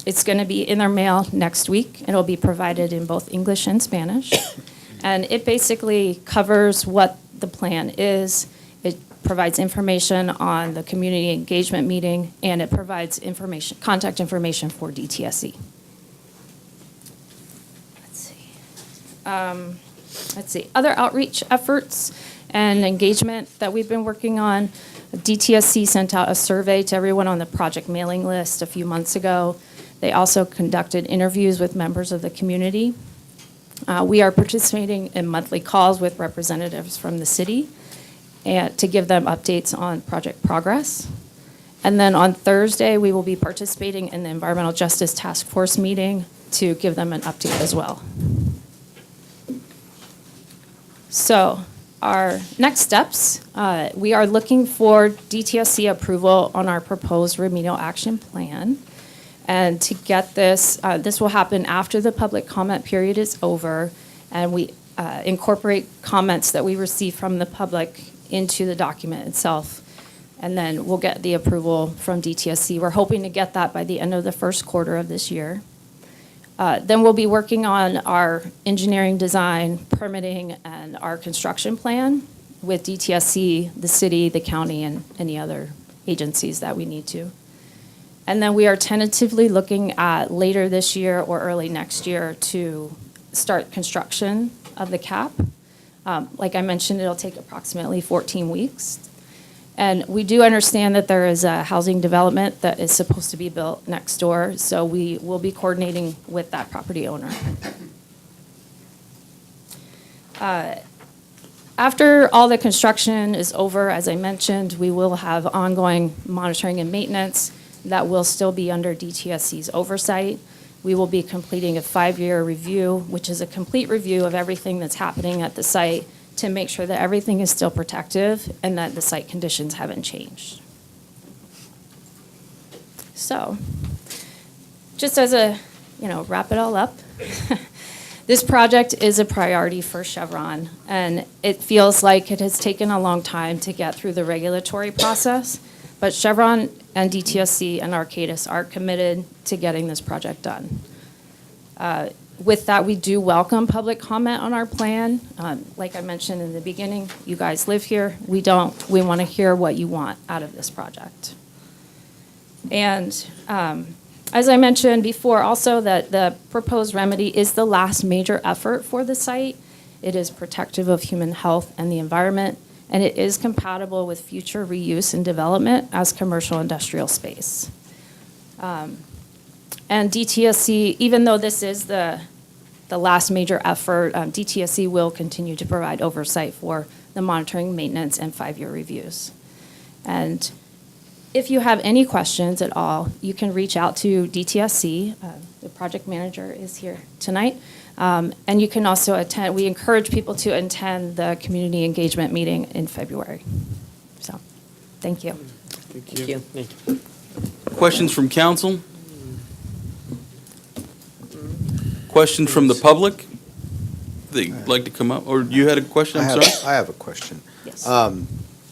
It's going to be in their mail next week. It'll be provided in both English and Spanish. And it basically covers what the plan is. It provides information on the community engagement meeting, and it provides information, contact information for DTSC. Let's see, other outreach efforts and engagement that we've been working on. DTSC sent out a survey to everyone on the project mailing list a few months ago. They also conducted interviews with members of the community. We are participating in monthly calls with representatives from the city and to give them updates on project progress. And then on Thursday, we will be participating in the Environmental Justice Task Force meeting to give them an update as well. So our next steps, we are looking for DTSC approval on our proposed remedial action plan. And to get this, this will happen after the public comment period is over, and we incorporate comments that we receive from the public into the document itself. And then we'll get the approval from DTSC. We're hoping to get that by the end of the first quarter of this year. Then we'll be working on our engineering design, permitting, and our construction plan with DTSC, the city, the county, and any other agencies that we need to. And then we are tentatively looking at later this year or early next year to start construction of the cap. Like I mentioned, it'll take approximately 14 weeks. And we do understand that there is a housing development that is supposed to be built next door, so we will be coordinating with that property owner. After all the construction is over, as I mentioned, we will have ongoing monitoring and maintenance that will still be under DTSC's oversight. We will be completing a 5-year review, which is a complete review of everything that's happening at the site to make sure that everything is still protective and that the site conditions haven't changed. So, just as a, wrap it all up, this project is a priority for Chevron, and it feels like it has taken a long time to get through the regulatory process, but Chevron and DTSC and Cadis are committed to getting this project done. With that, we do welcome public comment on our plan. Like I mentioned in the beginning, you guys live here. We don't. We want to hear what you want out of this project. And as I mentioned before, also that the proposed remedy is the last major effort for the site. It is protective of human health and the environment, and it is compatible with future reuse and development as commercial industrial space. And DTSC, even though this is the last major effort, DTSC will continue to provide oversight for the monitoring, maintenance, and 5-year reviews. And if you have any questions at all, you can reach out to DTSC. The project manager is here tonight. And you can also attend, we encourage people to attend the community engagement meeting in February. So, thank you. Thank you. Questions from council? Questions from the public? They'd like to come up, or you had a question, I'm sorry? I have a question. Yes.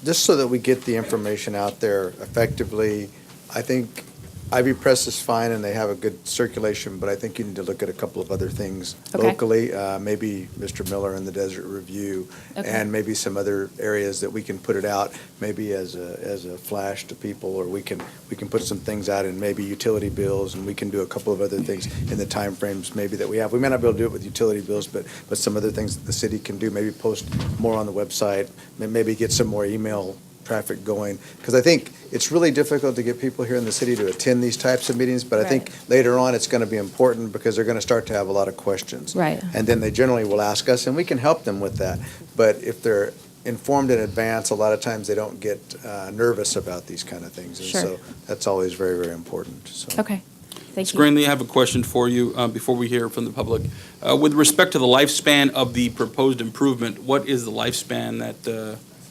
Just so that we get the information out there effectively, I think Ivy Press is fine and they have a good circulation, but I think you need to look at a couple of other things Okay. locally. Maybe Mr. Miller and the Desert Review, Okay. and maybe some other areas that we can put it out, maybe as a flash to people, or we can put some things out in maybe utility bills, and we can do a couple of other things in the timeframes maybe that we have. We may not be able to do it with utility bills, but some other things that the city can do, maybe post more on the website, maybe get some more email traffic going, because I think it's really difficult to get people here in the city to attend these types of meetings, but I think later on it's going to be important because they're going to start to have a lot of questions. Right. And then they generally will ask us, and we can help them with that. But if they're informed in advance, a lot of times they don't get nervous about these kind of things. And Sure. so that's always very, very important. So. Okay, thank you. Greenlee, I have a question for you before we hear from the public. With respect to the lifespan of the proposed improvement, what is the lifespan that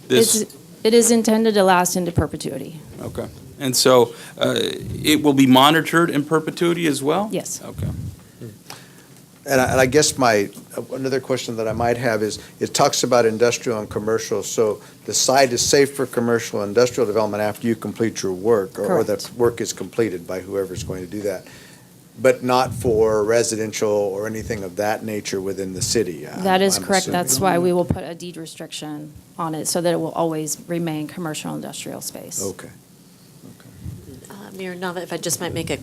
this? It is intended to last into perpetuity. Okay. And so it will be monitored in perpetuity as well? Yes. Okay. And I guess another question that I might have is, it talks about industrial and commercial, so the site is safe for commercial and industrial development after you complete your work, or that work is completed by whoever's going to do that, but not for residential or anything of that nature within the city. That is I'm correct. assuming. That's why we will put a deed restriction on it so that it will always remain commercial industrial space. Okay. Mayor Nava, if I just might make a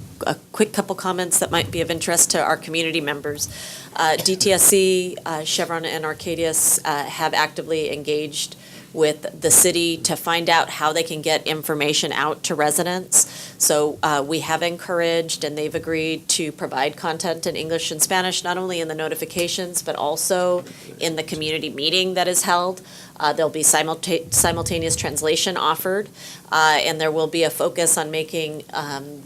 quick couple comments that might be of interest to our community members. DTSC, Chevron, and Cadis have actively engaged with the city to find out how they can get information out to residents. So we have encouraged, and they've agreed to provide content in English and Spanish, not only in the notifications, but also in the community meeting that is held. There'll be simultaneous translation offered, and there will be a focus on making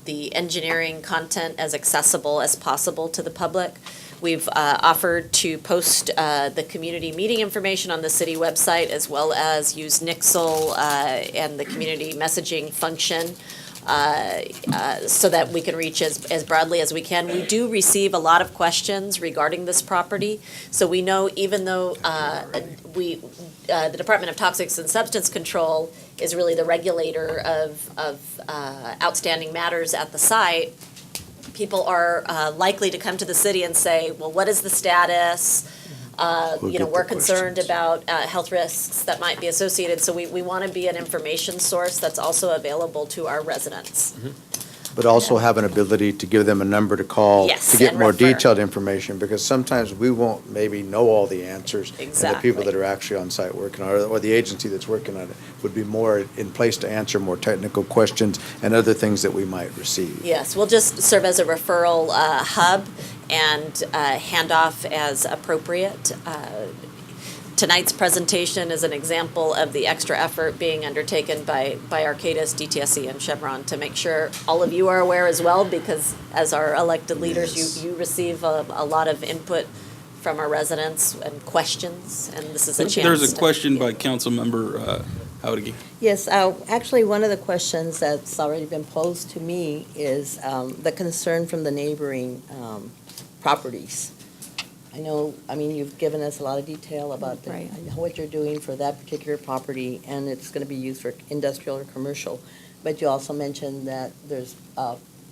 the engineering content as accessible as possible to the public. We've offered to post the community meeting information on the city website, as well as use Nixle and the community messaging function so that we can reach as broadly as we can. We do receive a lot of questions regarding this property, so we know even though the Department of Toxics and Substance Control is really the regulator of outstanding matters at the site, people are likely to come to the city and say, well, what is the status? We're concerned about health risks that might be associated, so we want to be an information source that's also available to our residents. but also have an ability to give them a number to call Yes, to get and more refer. detailed information, because sometimes we won't maybe know all the answers. And the people Exactly. that are actually on site working on it, or the agency that's working on it, would be more in place to answer more technical questions and other things that we might receive. Yes, we'll just serve as a referral hub and hand off as appropriate. Tonight's presentation is an example of the extra effort being undertaken by our Cadis, Dtsc, and Chevron to make sure all of you are aware as well, because as our elected leaders, you receive a lot of input from our residents and questions, and this is a chance. There's a to- question by Councilmember Howdy. Yes, actually, one of the questions that's already been posed to me is the concern from the neighboring properties. I mean, you've given us a lot of detail about Right. what you're doing for that particular property, and it's going to be used for industrial or commercial. But you also mentioned that there's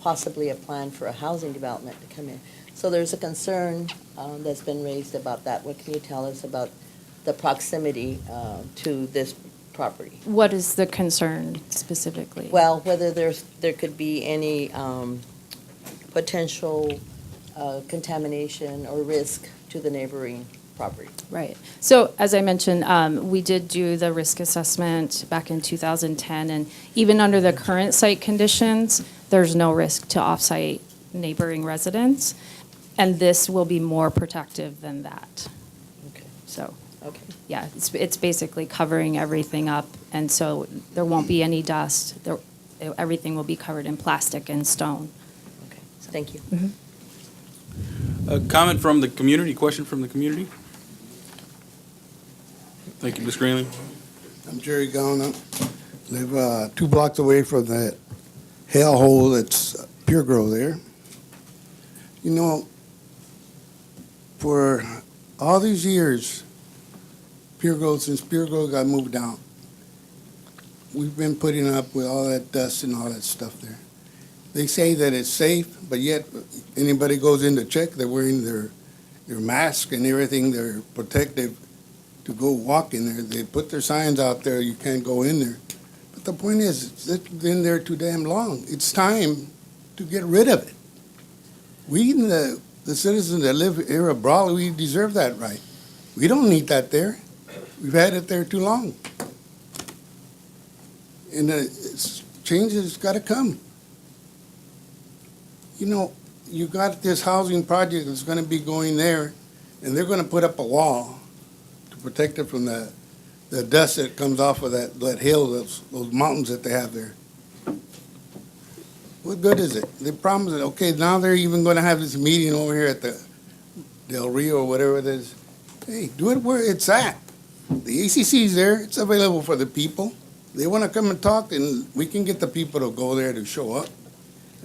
possibly a plan for a housing development to come in. So there's a concern that's been raised about that. What can you tell us about the proximity to this property? What is the concern specifically? Well, whether there could be any potential contamination or risk to the neighboring property. Right. So as I mentioned, we did do the risk assessment back in 2010, and even under the current site conditions, there's no risk to off-site neighboring residents, and this will be more protective than that. Okay. So, Okay. yeah, it's basically covering everything up, and so there won't be any dust. Everything will be covered in plastic and stone. Okay. Thank you. A comment from the community, question from the community? Thank you, Ms. Greenlee. I'm Jerry Gowna. Live 2 blocks away from that hellhole that's Puregrow there. You know, for all these years, since Puregrow got moved down, we've been putting up with all that dust and all that stuff there. They say that it's safe, but yet anybody goes in to check, they're wearing their mask and everything, they're protective to go walk in there. They put their signs out there, you can't go in there. But the point is, it's been there too damn long. It's time to get rid of it. We, the citizens that live here at Brawley, we deserve that right. We don't need that there. We've had it there too long. And change has got to come. You know, you got this housing project that's going to be going there, and they're going to put up a wall to protect it from the dust that comes off of that hill, those mountains that they have there. What good is it? They promised it. Okay, now they're even going to have this meeting over here at the Del Rio or whatever it is. Hey, do it where it's at. The ACC's there. It's available for the people. They want to come and talk, and we can get the people to go there to show up.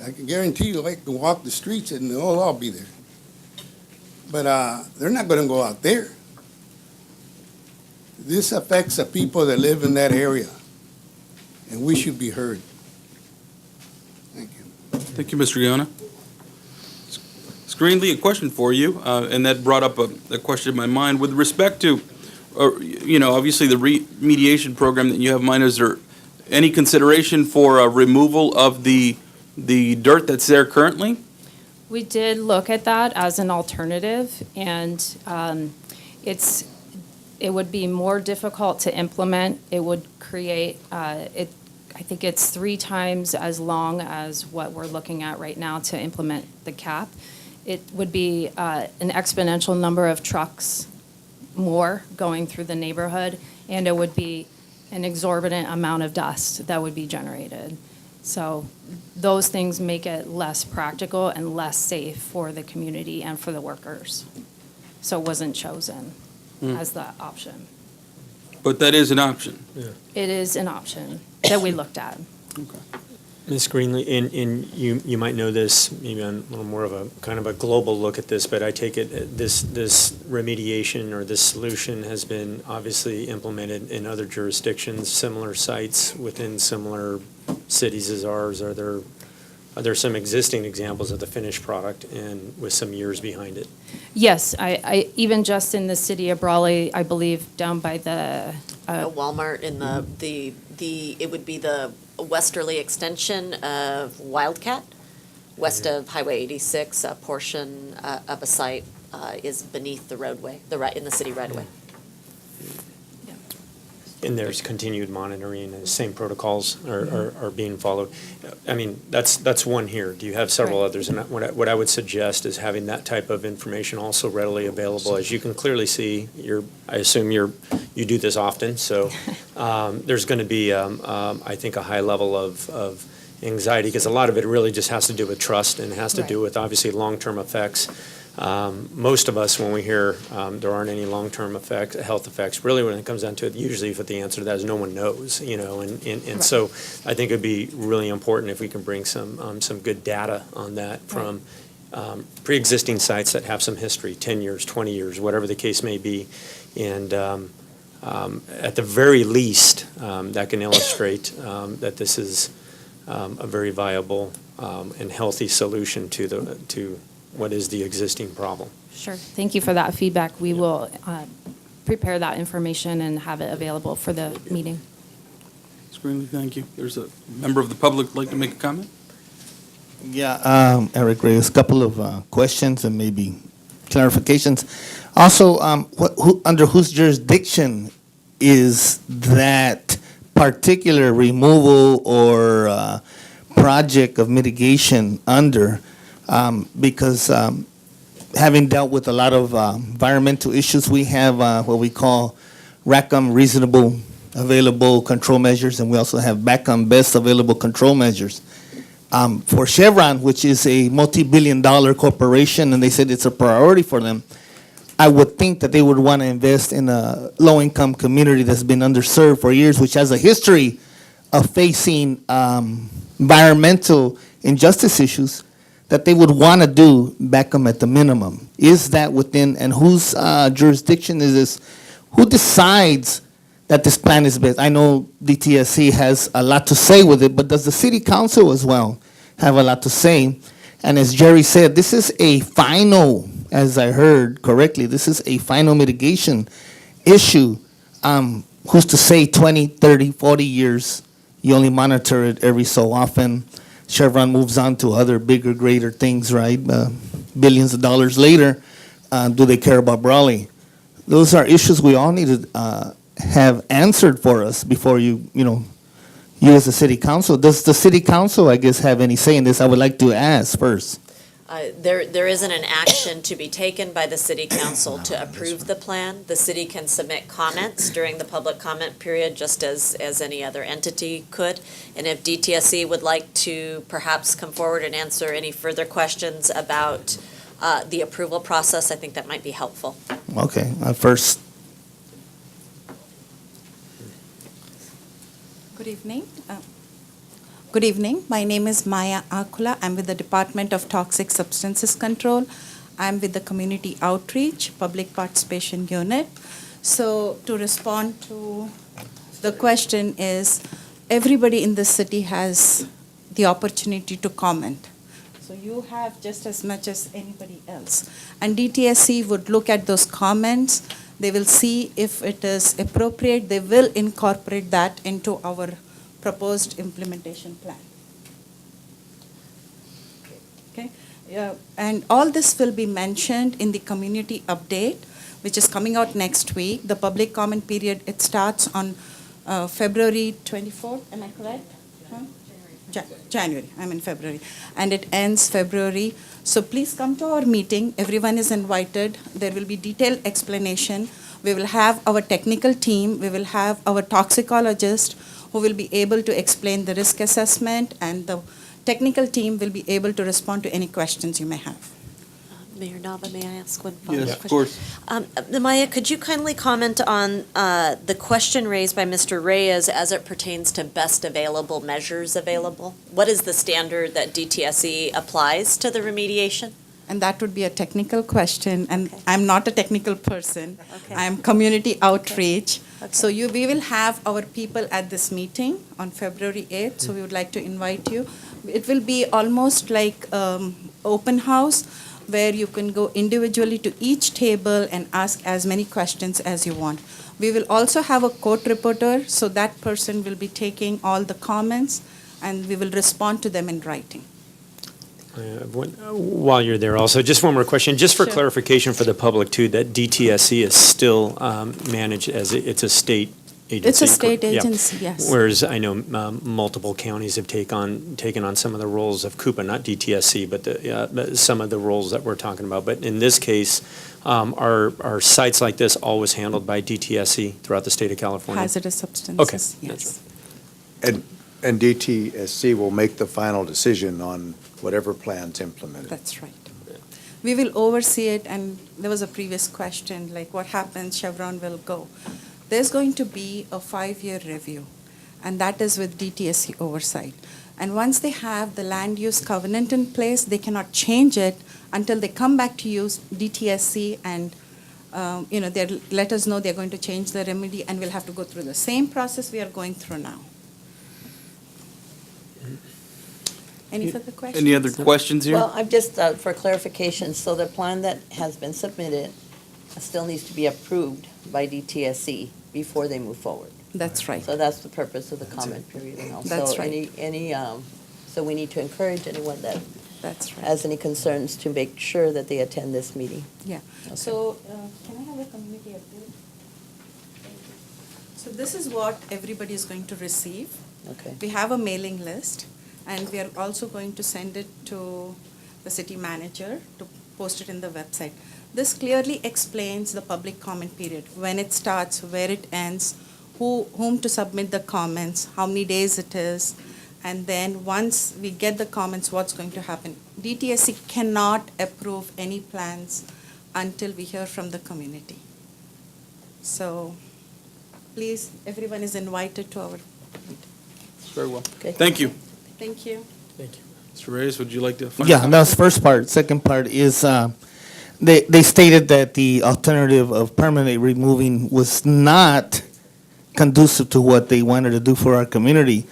I can guarantee you, they can walk the streets and they'll all be there. But they're not going to go out there. This affects the people that live in that area, and we should be heard. Thank you. Thank you, Mr. Gaona. Ms. Greenlee, a question for you, and that brought up a question in my mind. With respect to, obviously the remediation program that you have in mind, is there any consideration for removal of the dirt that's there currently? We did look at that as an alternative, and it would be more difficult to implement. It would create, I think it's 3 times as long as what we're looking at right now to implement the cap. It would be an exponential number of trucks more going through the neighborhood, and it would be an exorbitant amount of dust that would be generated. So those things make it less practical and less safe for the community and for the workers. So it wasn't chosen as the option. But that is an option. It is an option that we looked at. Ms. Greenlee, and you might know this, maybe on a little more of a kind of a global look at this, but I take it this remediation or this solution has been obviously implemented in other jurisdictions, similar sites within similar cities as ours. Are there some existing examples of the finished product and with some years behind it? Yes, I even just in the city of Brawley, I believe down by the Walmart in the it would be the westerly extension of Wildcat, west of Highway 86. A portion of a site is beneath the roadway, in the city right-of-way. And there's continued monitoring, and the same protocols are being followed. I mean, that's one here. Do you have several others? And what I would suggest is having that type of information also readily available. As you can clearly see, I assume you do this often, so there's going to be, I think, a high level of anxiety, because a lot of it really just has to do with trust and has to do with, obviously, long-term effects. Most of us, when we hear there aren't any long-term health effects, really when it comes down to it, usually the answer to that is no one knows, and so I think it'd be really important if we can bring some good data on that from pre-existing sites that have some history, 10 years, 20 years, whatever the case may be, and at the very least, that can illustrate that this is a very viable and healthy solution to what is the existing problem. Sure. Thank you for that feedback. We will prepare that information and have it available for the meeting. Ms. Greenlee, thank you. There's a member of the public who'd like to make a comment? Yeah, Eric Reyes, a couple of questions and maybe clarifications. Also, under whose jurisdiction is that particular removal or project of mitigation under? Because having dealt with a lot of environmental issues, we have what we call RACM, reasonable available control measures, and we also have BACM, best available control measures. For Chevron, which is a multi-billion-dollar corporation, and they said it's a priority for them, I would think that they would want to invest in a low-income community that's been underserved for years, which has a history of facing environmental injustice issues, that they would want to do BACM at the minimum. Is that within, and whose jurisdiction is this? Who decides that this plan is best? I know Dtsc has a lot to say with it, but does the city council as well have a lot to say? And as Jerry said, this is a final, as I heard correctly, this is a final mitigation issue. Who's to say 20, 30, 40 years, you only monitor it every so often. Chevron moves on to other bigger, greater things, right? Billions of dollars later, do they care about Brawley? Those are issues we all need to have answered for us before you as the city council. Does the city council, I guess, have any say in this? I would like to ask first. There isn't an action to be taken by the city council to approve the plan. The city can submit comments during the public comment period, just as any other entity could. And if DTSC would like to perhaps come forward and answer any further questions about the approval process, I think that might be helpful. Okay, first. Good evening. Good evening. My name is Maya Akula. I'm with the Department of Toxic Substances Control. I'm with the Community Outreach Public Participation Unit. So to respond to the question is, everybody in the city has the opportunity to comment. So you have just as much as anybody else. And DTSC would look at those comments. They will see if it is appropriate. They will incorporate that into our proposed implementation plan. Okay, and all this will be mentioned in the community update, which is coming out next week. The public comment period, it starts on February 24th, am I correct? January, I'm in February, and it ends February. So please come to our meeting. Everyone is invited. There will be detailed explanation. We will have our technical team. We will have our toxicologist who will be able to explain the risk assessment, and the technical team will be able to respond to any questions you may have. Mayor Nava, may I ask one follow-up question? Yes, of course. Maya, could you kindly comment on the question raised by Mr. Reyes as it pertains to best available measures available? What is the standard that DTSC applies to the remediation? And that would be a technical question, and I'm not a technical person. I'm community outreach. So we will have our people at this meeting on February 8th, so we would like to invite you. It will be almost like open house. where you can go individually to each table and ask as many questions as you want. We will also have a court reporter, so that person will be taking all the comments, and we will respond to them in writing. While you're there also, just one more question, just for Sure. clarification for the public too, that DTSC is still managed as, it's a state agency? It's a state Yeah. agency, yes. Whereas I know multiple counties have taken on some of the roles of Coupa, not DTSC, but some of the roles that we're talking about. But in this case, are sites like this always handled by DTSC throughout the state of California? Hazardous substances, Okay. yes. And DTSC will make the final decision on whatever plan's implemented. That's right. We will oversee it, and there was a previous question, like what happens, Chevron will go. There's going to be a 5-year review, and that is with DTSC oversight. And once they have the land use covenant in place, they cannot change it until they come back to use DTSC and they let us know they're going to change the remedy, and we'll have to go through the same process we are going through now. Any further questions? Any other questions here? Well, I'm just, for clarification, so the plan that has been submitted still needs to be approved by DTSC before they move forward. That's right. So that's the purpose of the comment period and all. That's So right. so we need to encourage anyone that That's right. has any concerns to make sure that they attend this meeting. Yeah. Okay. So can I have a community update? So this is what everybody is going to receive. Okay. We have a mailing list, and we are also going to send it to the city manager to post it in the website. This clearly explains the public comment period, when it starts, where it ends, whom to submit the comments, how many days it is, and then once we get the comments, what's going to happen. DTSC cannot approve any plans until we hear from the community. So please, everyone is invited to our meeting. Very well. Okay. Thank you. Thank you. Thank you. Mr. Reyes, would you like to? final Yeah, comment? that's the first part. Second part is, they stated that the alternative of permanently removing was not conducive to what they wanted to do for our community,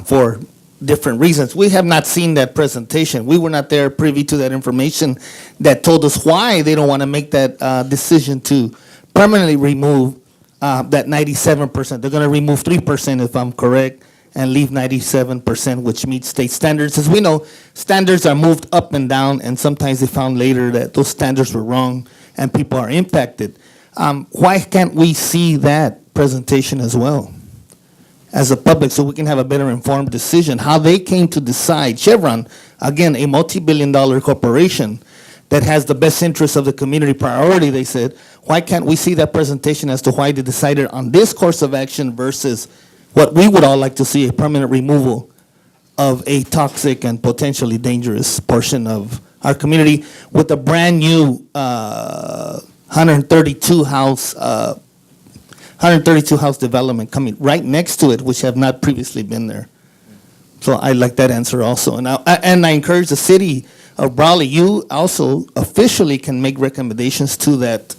for different reasons. We have not seen that presentation. We were not there privy to that information that told us why they don't want to make that decision to permanently remove that 97%. They're going to remove 3%, if I'm correct, and leave 97%, which meets state standards. As we know, standards are moved up and down, and sometimes they found later that those standards were wrong and people are impacted. Why can't we see that presentation as well as a public, so we can have a better informed decision, how they came to decide? Chevron, again, a multi-billion-dollar corporation that has the best interests of the community priority, they said, why can't we see that presentation as to why they decided on this course of action versus what we would all like to see, a permanent removal of a toxic and potentially dangerous portion of our community with a brand-new 132 house development coming right next to it, which have not previously been there. So I like that answer also. And I encourage the city of Brawley, you also officially can make recommendations to that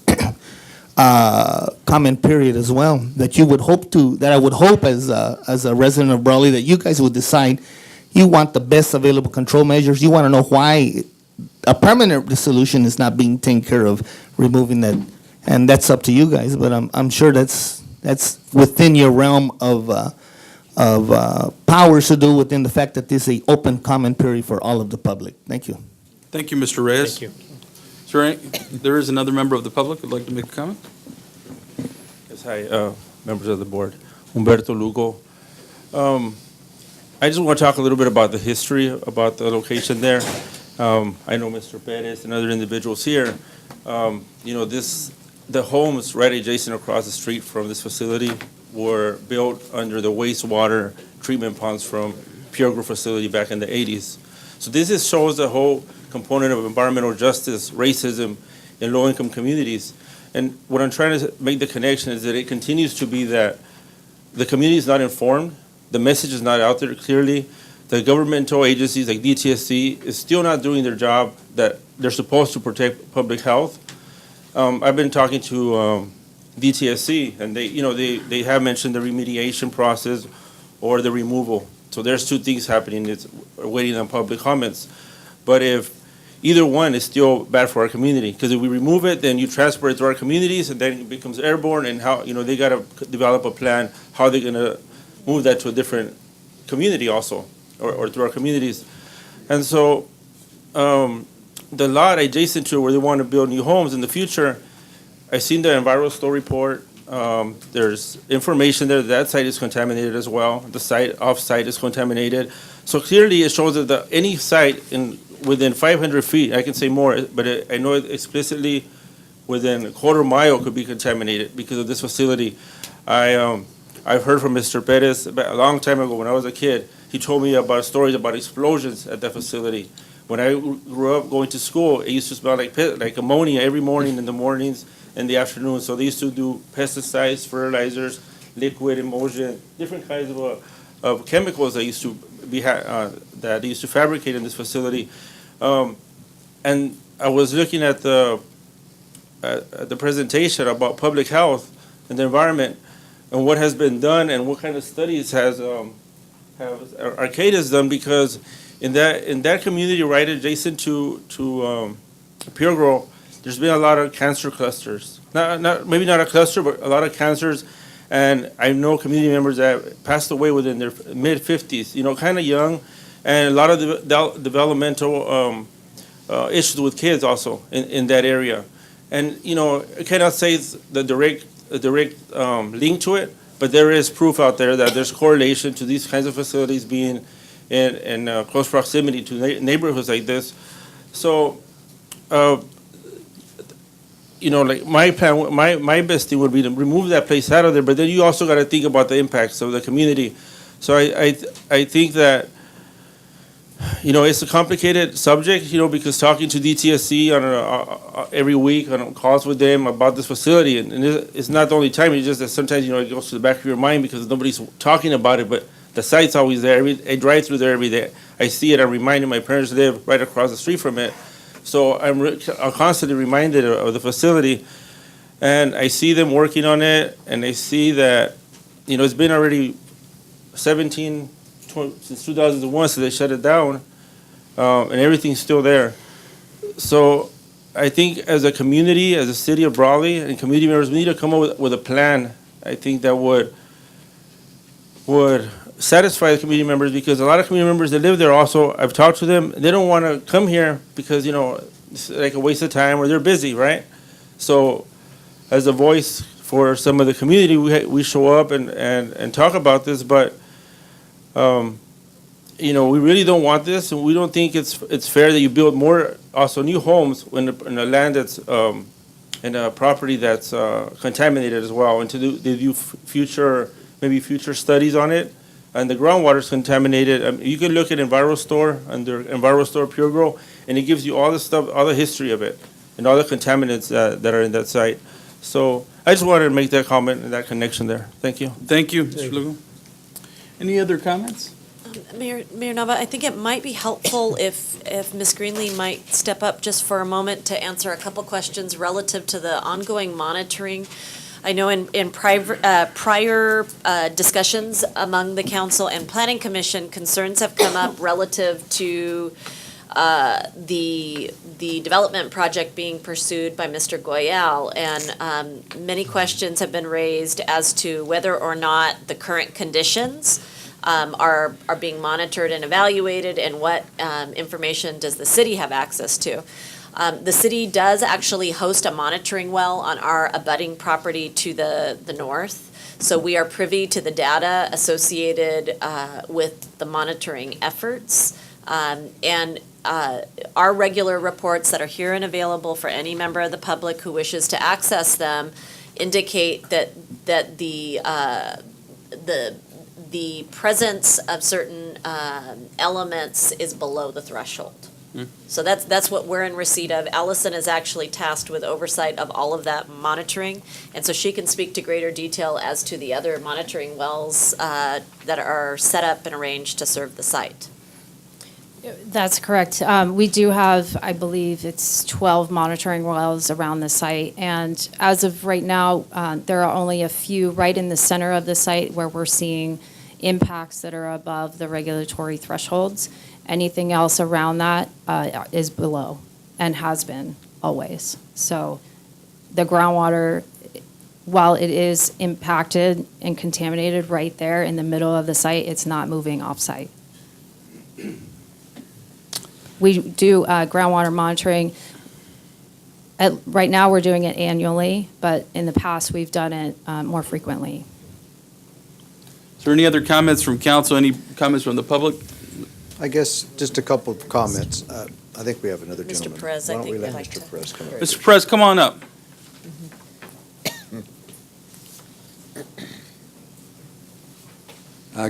comment period as well, that you would hope to, that I would hope as a resident of Brawley, that you guys would decide you want the best available control measures. You want to know why a permanent solution is not being taken care of, removing that, and that's up to you guys. But I'm sure that's within your realm of powers to do within the fact that this is an open comment period for all of the public. Thank you. Thank you, Mr. Reyes. Thank you. Sir, there is another member of the public who'd like to make a comment? Yes, hi, members of the board. Humberto Lugo. I just want to talk a little bit about the history about the location there. I know Mr. Perez and other individuals here. The homes right adjacent across the street from this facility were built under the wastewater treatment ponds from Puregrow facility back in the 80s. So this shows the whole component of environmental justice, racism in low-income communities. And what I'm trying to make the connection is that it continues to be that the community is not informed, the message is not out there clearly, the governmental agencies like DTSC is still not doing their job that they're supposed to protect public health. I've been talking to DTSC, and they have mentioned the remediation process or the removal. So there's two things happening. It's waiting on public comments. But if either one is still bad for our community. Because if we remove it, then you transfer it to our communities, and then it becomes airborne, and how, they got to develop a plan, how they're going to move that to a different community also, or to our communities. And so the lot adjacent to where they want to build new homes in the future, I've seen the Enviro store report. There's information there that site is contaminated as well. The site off-site is contaminated. So clearly it shows that any site within 500 feet, I can say more, but I know it explicitly within a quarter mile could be contaminated because of this facility. I've heard from Mr. Perez a long time ago when I was a kid. He told me about stories about explosions at that facility. When I grew up going to school, it used to smell like ammonia every morning in the mornings and the afternoon. So they used to do pesticides, fertilizers, liquid emulsion, different kinds of chemicals that used to that they used to fabricate in this facility. And I was looking at the presentation about public health and the environment and what has been done and what kind of studies have Cadis done, because in that community right adjacent to Puregrow, there's been a lot of cancer clusters. Maybe not a cluster, but a lot of cancers. And I know community members that passed away within their mid-50s, kind of young, and a lot of developmental issues with kids also in that area. And, I cannot say it's the direct link to it, but there is proof out there that there's correlation to these kinds of facilities being in close proximity to neighborhoods like this. So, like my plan, my best thing would be to remove that place out of there, but then you also got to think about the impacts of the community. So I think that, it's a complicated subject, because talking to Dtsc on every week on calls with them about this facility, and it's not the only time, it's just that sometimes, it goes to the back of your mind because nobody's talking about it, but the site's always there. I drive through there every day. I see it. I'm reminded my parents live right across the street from it. So I'm constantly reminded of the facility, and I see them working on it, and I see that, it's been already since 2001, so they shut it down, and everything's still there. So I think as a community, as a city of Brawley, and community members, we need to come up with a plan, I think, that would satisfy the community members, because a lot of community members that live there also, I've talked to them, they don't want to come here because, it's like a waste of time or they're busy, right? So as a voice for some of the community, we show up and talk about this, but, we really don't want this, and we don't think it's fair that you build more, also new homes in a land that's, in a property that's contaminated as well, and to do future studies on it. And the groundwater is contaminated. You can look at Enviro Store, under Enviro Store Puregrow, and it gives you all the stuff, all the history of it, and all the contaminants that are in that site. So I just wanted to make that comment and that connection there. Thank you. Thank you, Mr. Lugo. Any other comments? Mayor Nava, I think it might be helpful if Ms. Greenlee might step up just for a moment to answer a couple questions relative to the ongoing monitoring. I know in prior discussions among the council and planning commission, concerns have come up relative to the development project being pursued by Mr. Goyal, and many questions have been raised as to whether or not the current conditions are being monitored and evaluated, and what information does the city have access to. The city does actually host a monitoring well on our abutting property to the north. So we are privy to the data associated with the monitoring efforts. And our regular reports that are here and available for any member of the public who wishes to access them indicate that the presence of certain elements is below the threshold. So that's what we're in receipt of. Allison is actually tasked with oversight of all of that monitoring, and so she can speak to greater detail as to the other monitoring wells that are set up and arranged to serve the site. That's correct. We do have, I believe it's 12 monitoring wells around the site, and as of right now, there are only a few right in the center of the site where we're seeing impacts that are above the regulatory thresholds. Anything else around that is below. and has been always. So the groundwater, while it is impacted and contaminated right there in the middle of the site, it's not moving off-site. We do groundwater monitoring. Right now, we're doing it annually, but in the past, we've done it more frequently. Is there any other comments from council? Any comments from the public? I guess just a couple of comments. I think we have another Mr. gentleman. Perez, I Why don't think we let would like Mr. to- Perez come up? Mr. Perez, come on up.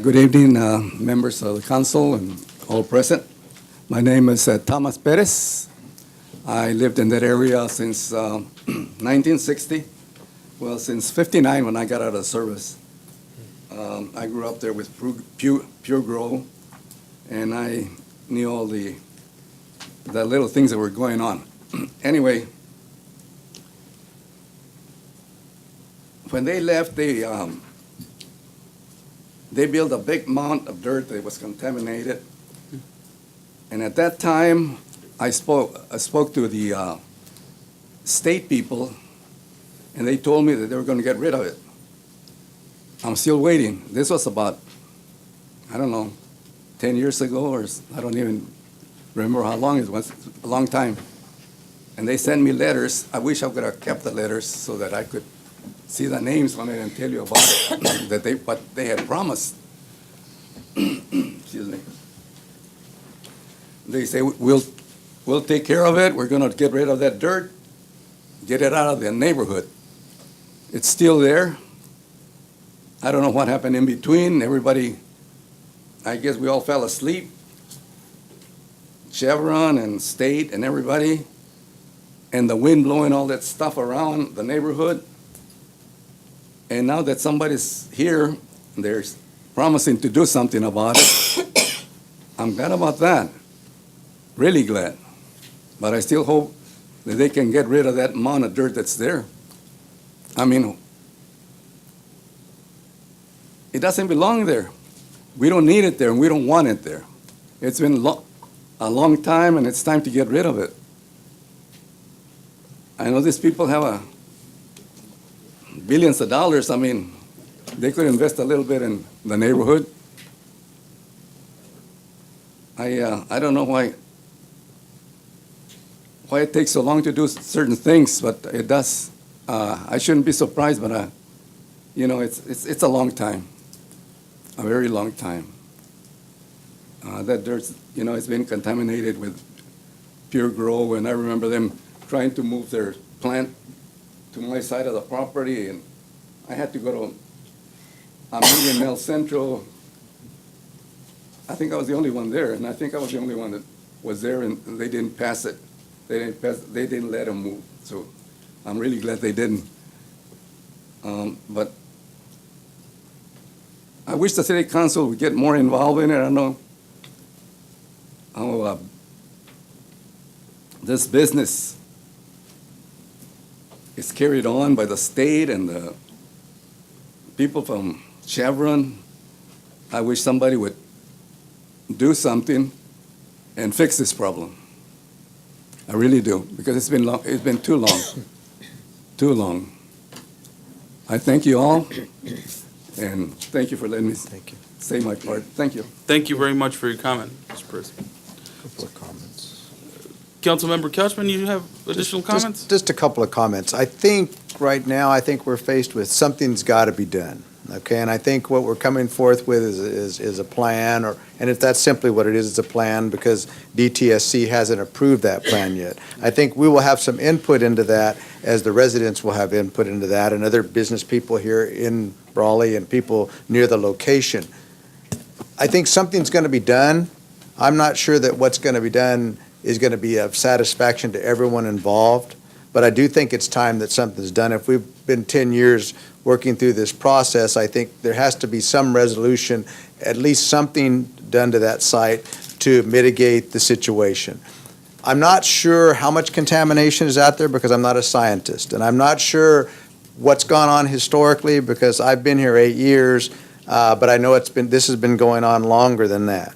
Good evening, members of the council and all present. My name is Thomas Perez. I lived in that area since 1960. Well, since 59 when I got out of service. I grew up there with Puregrow, and I knew all the little things that were going on. Anyway, when they left, they built a big mound of dirt that was contaminated. And at that time, I spoke to the state people, and they told me that they were going to get rid of it. I'm still waiting. This was about, I don't know, 10 years ago, or I don't even remember how long it was, a long time. And they sent me letters. I wish I could have kept the letters so that I could see the names on it and tell you about it, that what they had promised. Excuse me. They say, we'll take care of it. We're going to get rid of that dirt, get it out of the neighborhood. It's still there. I don't know what happened in between. Everybody, I guess we all fell asleep. Chevron and state and everybody, and the wind blowing all that stuff around the neighborhood. And now that somebody's here, they're promising to do something about it. I'm glad about that. Really glad. But I still hope that they can get rid of that amount of dirt that's there. I mean, it doesn't belong there. We don't need it there, and we don't want it there. It's been a long time, and it's time to get rid of it. I know these people have billions of dollars. I mean, they could invest a little bit in the neighborhood. I don't know why it takes so long to do certain things, but it does. I shouldn't be surprised, but it's a long time, a very long time. That dirt's, it's been contaminated with Puregrow, and I remember them trying to move their plant to my side of the property, and I had to go to a meeting in El Centro. I think I was the only one there, and I think I was the only one that was there, and they didn't pass it. They didn't let them move, so I'm really glad they didn't. But I wish the city council would get more involved in it. I don't know how this business is carried on by the state and the people from Chevron. I wish somebody would do something and fix this problem. I really do, because it's been too long, too long. I thank you all, and thank you for letting me say my part. Thank you. Thank you very much for your comment, Mr. President. Couple of comments. Councilmember Couchman, you have additional comments? Just a couple of comments. I think right now, we're faced with something's got to be done. Okay, and I think what we're coming forth with is a plan, and if that's simply what it is, it's a plan because Dtsc hasn't approved that plan yet. I think we will have some input into that as the residents will have input into that and other business people here in Brawley and people near the location. I think something's going to be done. I'm not sure that what's going to be done is going to be of satisfaction to everyone involved, but I do think it's time that something's done. If we've been 10 years working through this process, I think there has to be some resolution, at least something done to that site to mitigate the situation. I'm not sure how much contamination is out there because I'm not a scientist, and I'm not sure what's gone on historically because I've been here 8 years, but I know this has been going on longer than that.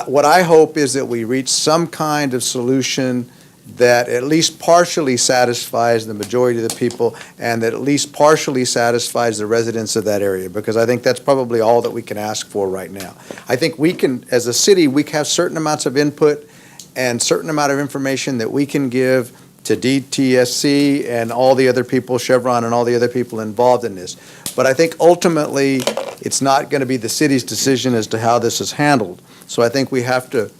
What I hope is that we reach some kind of solution that at least partially satisfies the majority of the people and that at least partially satisfies the residents of that area, because I think that's probably all that we can ask for right now. I think we can, as a city, we have certain amounts of input and certain amount of information that we can give to Dtsc and all the other people, Chevron and all the other people involved in this. But I think ultimately, it's not going to be the city's decision as to how this is handled. So I think we have to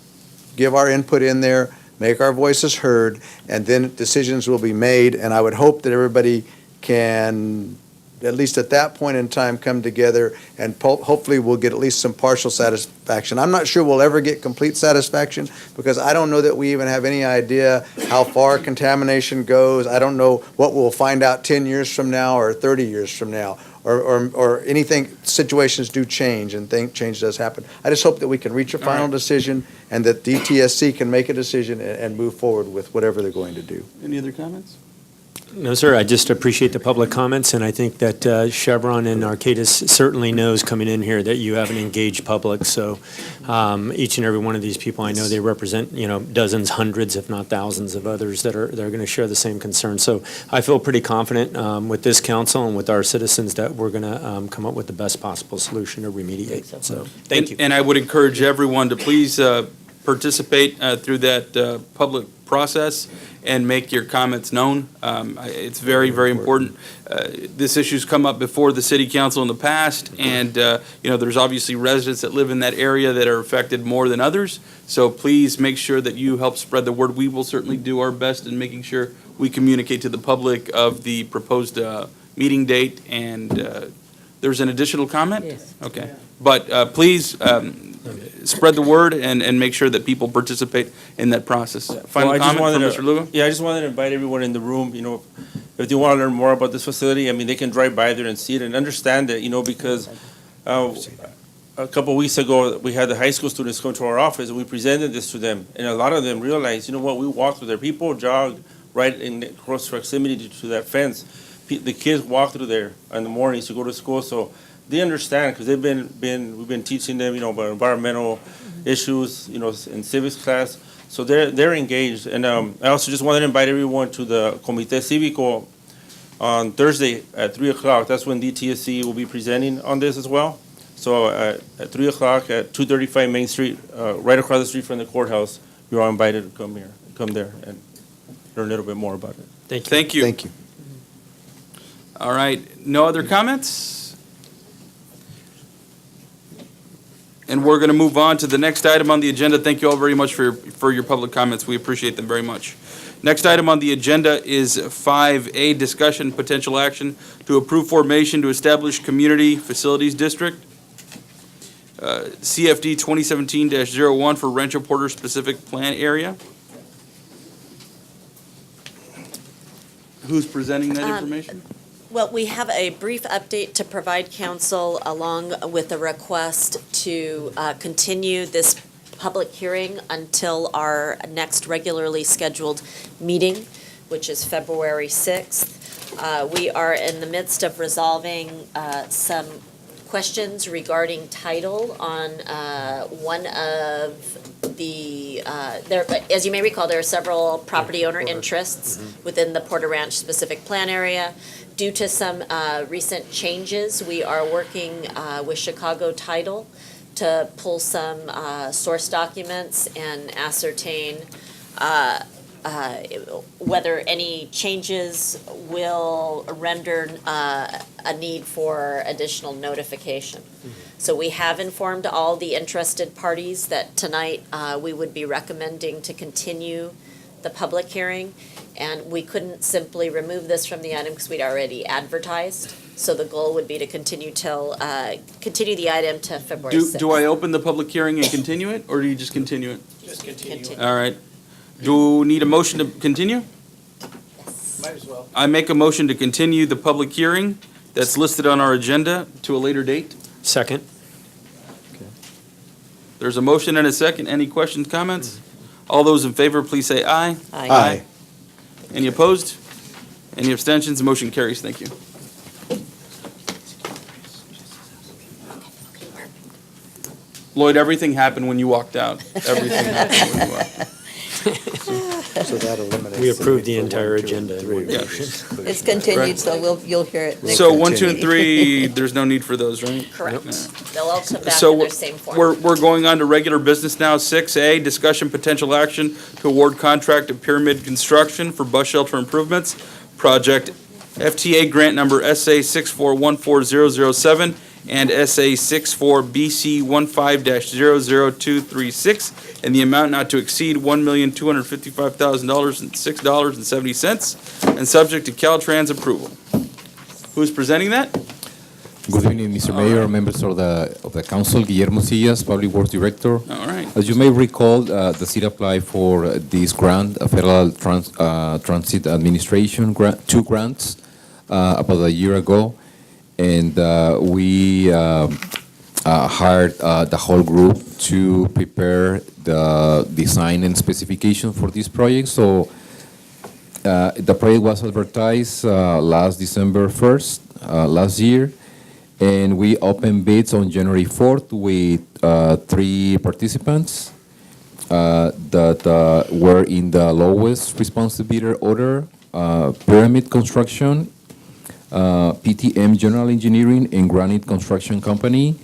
give our input in there, make our voices heard, and then decisions will be made. And I would hope that everybody can, at least at that point in time, come together and hopefully we'll get at least some partial satisfaction. I'm not sure we'll ever get complete satisfaction because I don't know that we even have any idea how far contamination goes. I don't know what we'll find out 10 years from now or 30 years from now. Or anything, situations do change and change does happen. I just hope that we can reach a final decision and that DTSC can make a decision and move forward with whatever they're going to do. Any other comments? No, sir. I just appreciate the public comments, and I think that Chevron and Cadis certainly knows coming in here that you have an engaged public. So each and every one of these people, I know they represent, dozens, hundreds, if not thousands of others that are going to share the same concerns. So I feel pretty confident with this council and with our citizens that we're going to come up with the best possible solution to remediate. So thank you. And I would encourage everyone to please participate through that public process and make your comments known. It's very, very important. This issue's come up before the city council in the past, and there's obviously residents that live in that area that are affected more than others. So please make sure that you help spread the word. We will certainly do our best in making sure we communicate to the public of the proposed meeting date. And there's an additional comment? Yes. Okay. But please spread the word and make sure that people participate in that process. Final comment from Mr. Lugo? Yeah, I just wanted to invite everyone in the room, if they want to learn more about this facility, they can drive by there and see it and understand it, because a couple of weeks ago, we had the high school students come to our office and we presented this to them. And a lot of them realized, we walked through there. People jogged right in close proximity to that fence. The kids walk through there in the mornings to go to school, so they understand because we've been teaching them, about environmental issues, in civics class. So they're engaged. And I also just wanted to invite everyone to the Comité Cívico on Thursday at 3 o'clock. That's when DTSC will be presenting on this as well. So at 3 o'clock at 235 Main Street, right across the street from the courthouse, you're all invited to come there and learn a little bit more about it. Thank you. Thank you. Thank you. All right. No other comments? And we're going to move on to the next item on the agenda. Thank you all very much for your public comments. We appreciate them very much. Next item on the agenda is 5A, discussion potential action to approve formation to establish Community Facilities District, CFD 2017-01 for Rancho Porter specific plan area. Who's presenting that information? Well, we have a brief update to provide council along with a request to continue this public hearing until our next regularly scheduled meeting, which is February 6th. We are in the midst of resolving some questions regarding title on one of the, as you may recall, there are several property owner interests within the Porter Ranch specific plan area. Due to some recent changes, we are working with Chicago Title to pull some source documents and ascertain whether any changes will render a need for additional notification. So we have informed all the interested parties that tonight we would be recommending to continue the public hearing. And we couldn't simply remove this from the item because we'd already advertised. So the goal would be to continue the item to February 6th. Do I open the public hearing and continue it, or do you just continue it? Just continue. All right. Do we need a motion to continue? Might as well. I make a motion to continue the public hearing that's listed on our agenda to a later date. Second. There's a motion and a second. Any questions, comments? All those in favor, please say aye. Aye. Aye. Any opposed? Any abstentions? Motion carries. Thank you. Lloyd, everything happened when you walked out. Everything happened when you walked out. So that eliminates. We the approved need the for entire 1, 2, agenda and in 3, one which motion. is clear. It's continued, so you'll hear it next So 1, 2, and meeting. 3, there's no need for those, right? Correct. They'll all come back So in their same form. we're going on to regular business now. 6A, discussion potential action to award contract to Pyramid Construction for bus shelter improvements. Project FTA grant number SA 6414007 and SA 64BC15-00236 in the amount not to exceed $1,255,000 and $6.70 and subject to Caltrans approval. Who's presenting that? Good evening, Mr. Mayor, members of the council. Guillermo Sillas, Public Works Director. All right. As you may recall, the city applied for this grant, a Federal Transit Administration grant, 2 grants about a year ago, and we hired the whole group to prepare the design and specification for this project. So the project was advertised last December 1st, last year, and we opened bids on January 4th with 3 participants that were in the lowest responsive bidder order, Pyramid Construction, PTM General Engineering, and Granite Construction Company.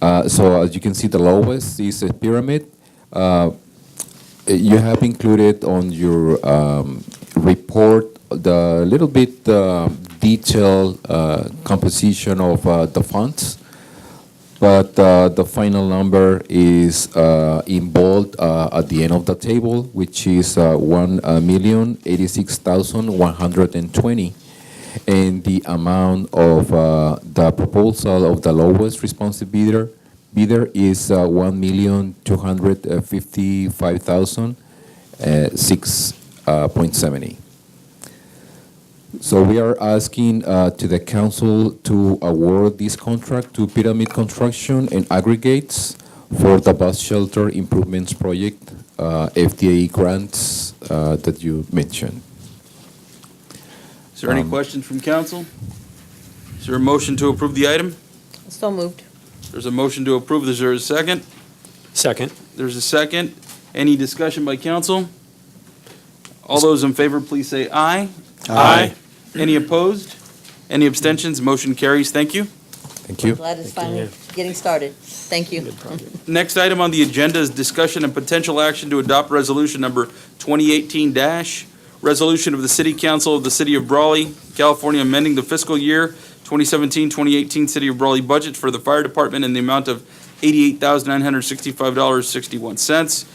So as you can see, the lowest is a Pyramid. You have included on your report the little bit detailed composition of the funds, but the final number is in bold at the end of the table, which is $1,086,120, and the amount of the proposal of the lowest responsive bidder is $1,255,006.70. So we are asking to the council to award this contract to Pyramid Construction and Aggregates for the bus shelter improvements project, FDA grants that you mentioned. Is there any questions from council? Is there a motion to approve the item? So moved. There's a motion to approve. Is there a second? Second. There's a second. Any discussion by council? All those in favor, please say aye. Aye. Any opposed? Any abstentions? Motion carries. Thank you. Thank you. Glad it's finally getting started. Thank you. Next item on the agenda is discussion and potential action to adopt resolution number 2018- resolution of the City Council of the City of Brawley, California, amending the fiscal year 2017-2018 City of Brawley budget for the fire department in the amount of $88,965.61.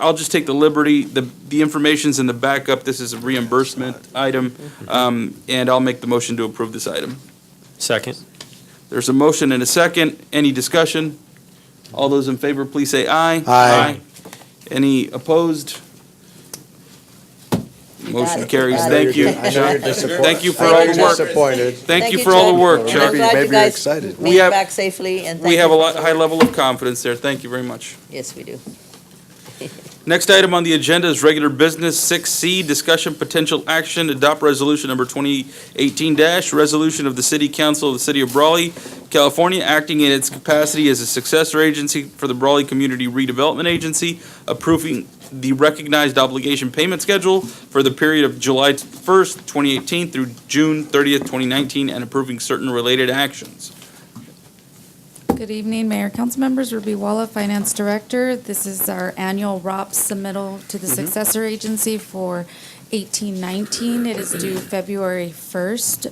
I'll just take the liberty, the information's in the backup. This is a reimbursement item, and I'll make the motion to approve this item. Second. There's a motion and a second. Any discussion? All those in favor, please say aye. Aye. Any opposed? Motion it. carries. Got Thank it. you. I know you're disappointed. Thank you for I know all you're the work. disappointed. Thank you for all the Chuck. work, And Chuck. I'm glad you Maybe you're guys excited. made We it have- back safely, and thank We have a you. high level of confidence there. Thank you very much. Yes, we do. Next item on the agenda is regular business. 6C, discussion potential action, adopt resolution number 2018- resolution of the City Council of the City of Brawley, California, acting in its capacity as a successor agency for the Brawley Community Redevelopment Agency, approving the recognized obligation payment schedule for the period of July 1st, 2018 through June 30th, 2019, and approving certain related actions. Good evening, Mayor, council members. Ruby Walla, Finance Director. This is our annual ROPS submittal to the successor agency for 1819. It is due February 1st.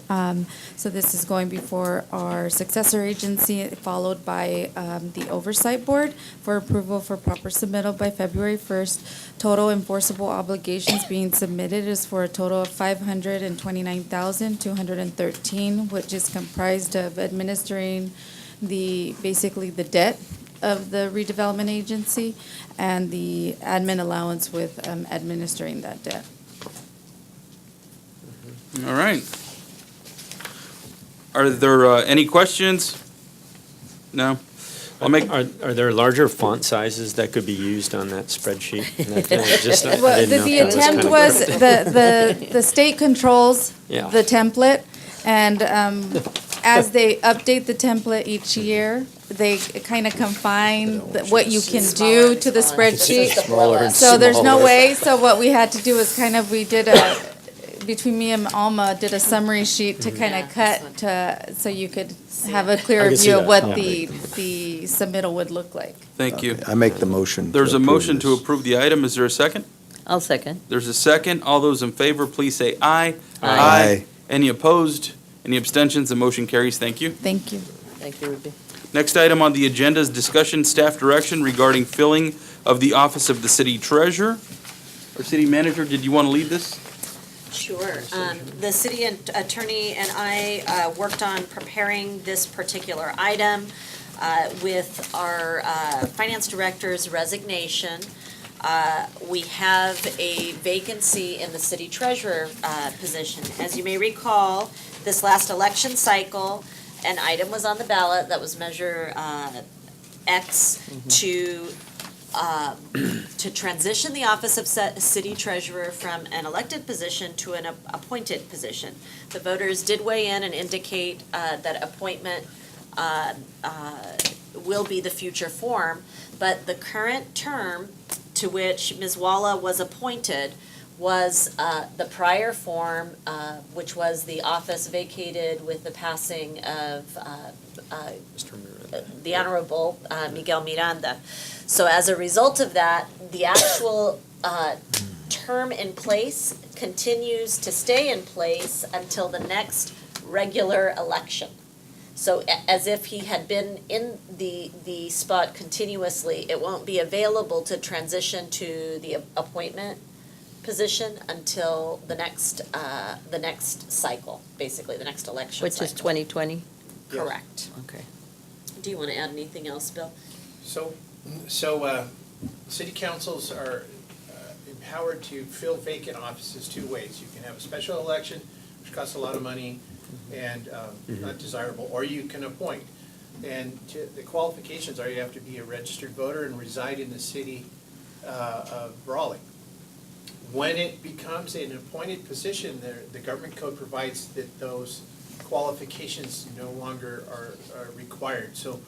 So this is going before our successor agency, followed by the Oversight Board for approval for proper submittal by February 1st. Total enforceable obligations being submitted is for a total of $529,213, which is comprised of administering basically the debt of the redevelopment agency and the admin allowance with administering that debt. All right. Are there any questions? No? I'll make. Are there larger font sizes that could be used on that spreadsheet? Just, I Well, didn't know the if that attempt kind of was, critical. the state controls Yeah. the template, and as they update the template each year, they kind of confine what you can do to the spreadsheet. Smaller and So there's no smaller. way, so what we had to do is we did between me and Alma, did a summary sheet to kind of cut so you could have a I clearer can see view of that, what yeah. the submittal would look like. Thank you. I make the motion. to There's a approve motion to this. approve the item. Is there a second? I'll second. There's a second. All those in favor, please say aye. Aye. Any opposed? Any abstentions? The motion carries. Thank you. Thank you. Thank you, Ruby. Next item on the agenda is discussion staff direction regarding filling of the office of the city treasurer. Our city manager, did you want to lead this? Sure. The city attorney and I worked on preparing this particular item with our finance director's resignation. We have a vacancy in the city treasurer position. As you may recall, this last election cycle, an item was on the ballot that was Measure X to transition the office of city treasurer from an elected position to an appointed position. The voters did weigh in and indicate that appointment will be the future form, but the current term to which Ms. Walla was appointed was the prior form, which was the office vacated with the passing of the Honorable Miguel Miranda. So as a result of that, the actual term in place continues to stay in place until the next regular election. So as if he had been in the spot continuously, it won't be available to transition to the appointment position until the next cycle, basically, the next election Which cycle. is 2020? Correct. Okay. Do you want to add anything else, Bill? So city councils are empowered to fill vacant offices two ways. You can have a special election, which costs a lot of money and not desirable, or you can appoint. And the qualifications are you have to be a registered voter and reside in the city of Brawley. When it becomes an appointed position, the government code provides that those qualifications no longer are required. So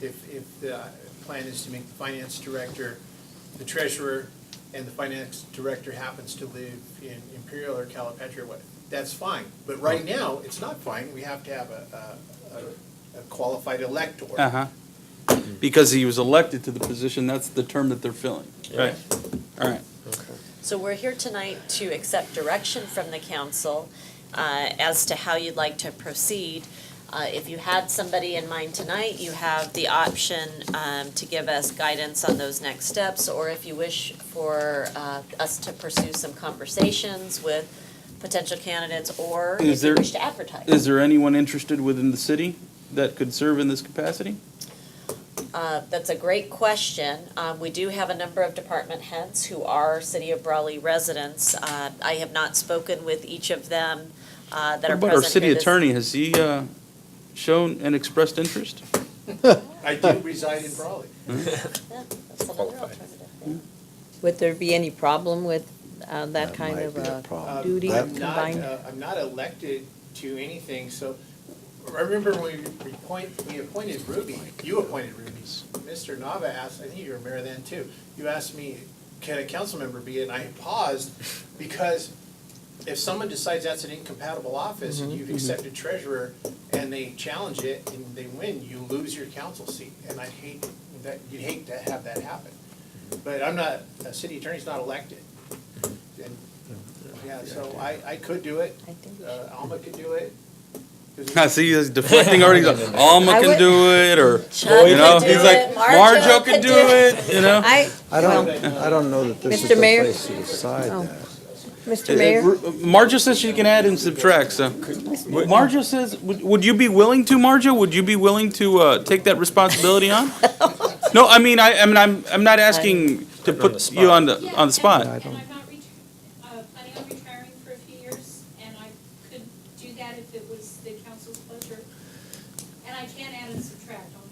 if the plan is to make the finance director the treasurer and the finance director happens to live in Imperial or Calipatria, or what, that's fine. But right now, it's not fine. We have to have a qualified elector. Uh-huh. Because he was elected to the position, that's the term that they're filling. Right. All right. So we're here tonight to accept direction from the council as to how you'd like to proceed. If you had somebody in mind tonight, you have the option to give us guidance on those next steps, or if you wish for us to pursue some conversations with potential candidates, or if you wish to advertise. Is there anyone interested within the city that could serve in this capacity? That's a great question. We do have a number of department heads who are City of Brawley residents. I have not spoken with each of them that are present here. But our city this- attorney, has he shown and expressed interest? I do reside in Brawley. Yeah, that's another alternative. Would there be any problem with that kind of duty combined? I'm not elected to anything, so I remember when we appointed Ruby, you appointed Ruby. Mr. Nava asked, I think you were mayor then too, you asked me, can a council member be it? And I paused because if someone decides that's an incompatible office and you've accepted treasurer and they challenge it and they win, you lose your council seat. And I'd hate that, you'd hate to have that happen. But I'm not, a city attorney's not elected. And, yeah, so I could do it, Alma could do it. I see he's deflecting already. Alma I can would- do it, or, Chuck you know, could do he's like, it, Marjo can do it, you know? I don't know that this is Mr. the Mayor? place to decide Oh. that. Mr. Mayor? Marjo says she can add and subtract, so. Marjo says, would you be willing to, Marjo? Would you be willing to take that responsibility on? No, I mean, I'm not asking to put you on the spot. And I'm not planning on retiring for a few years, and I could do that if it was the council's pleasure. And I can add and subtract on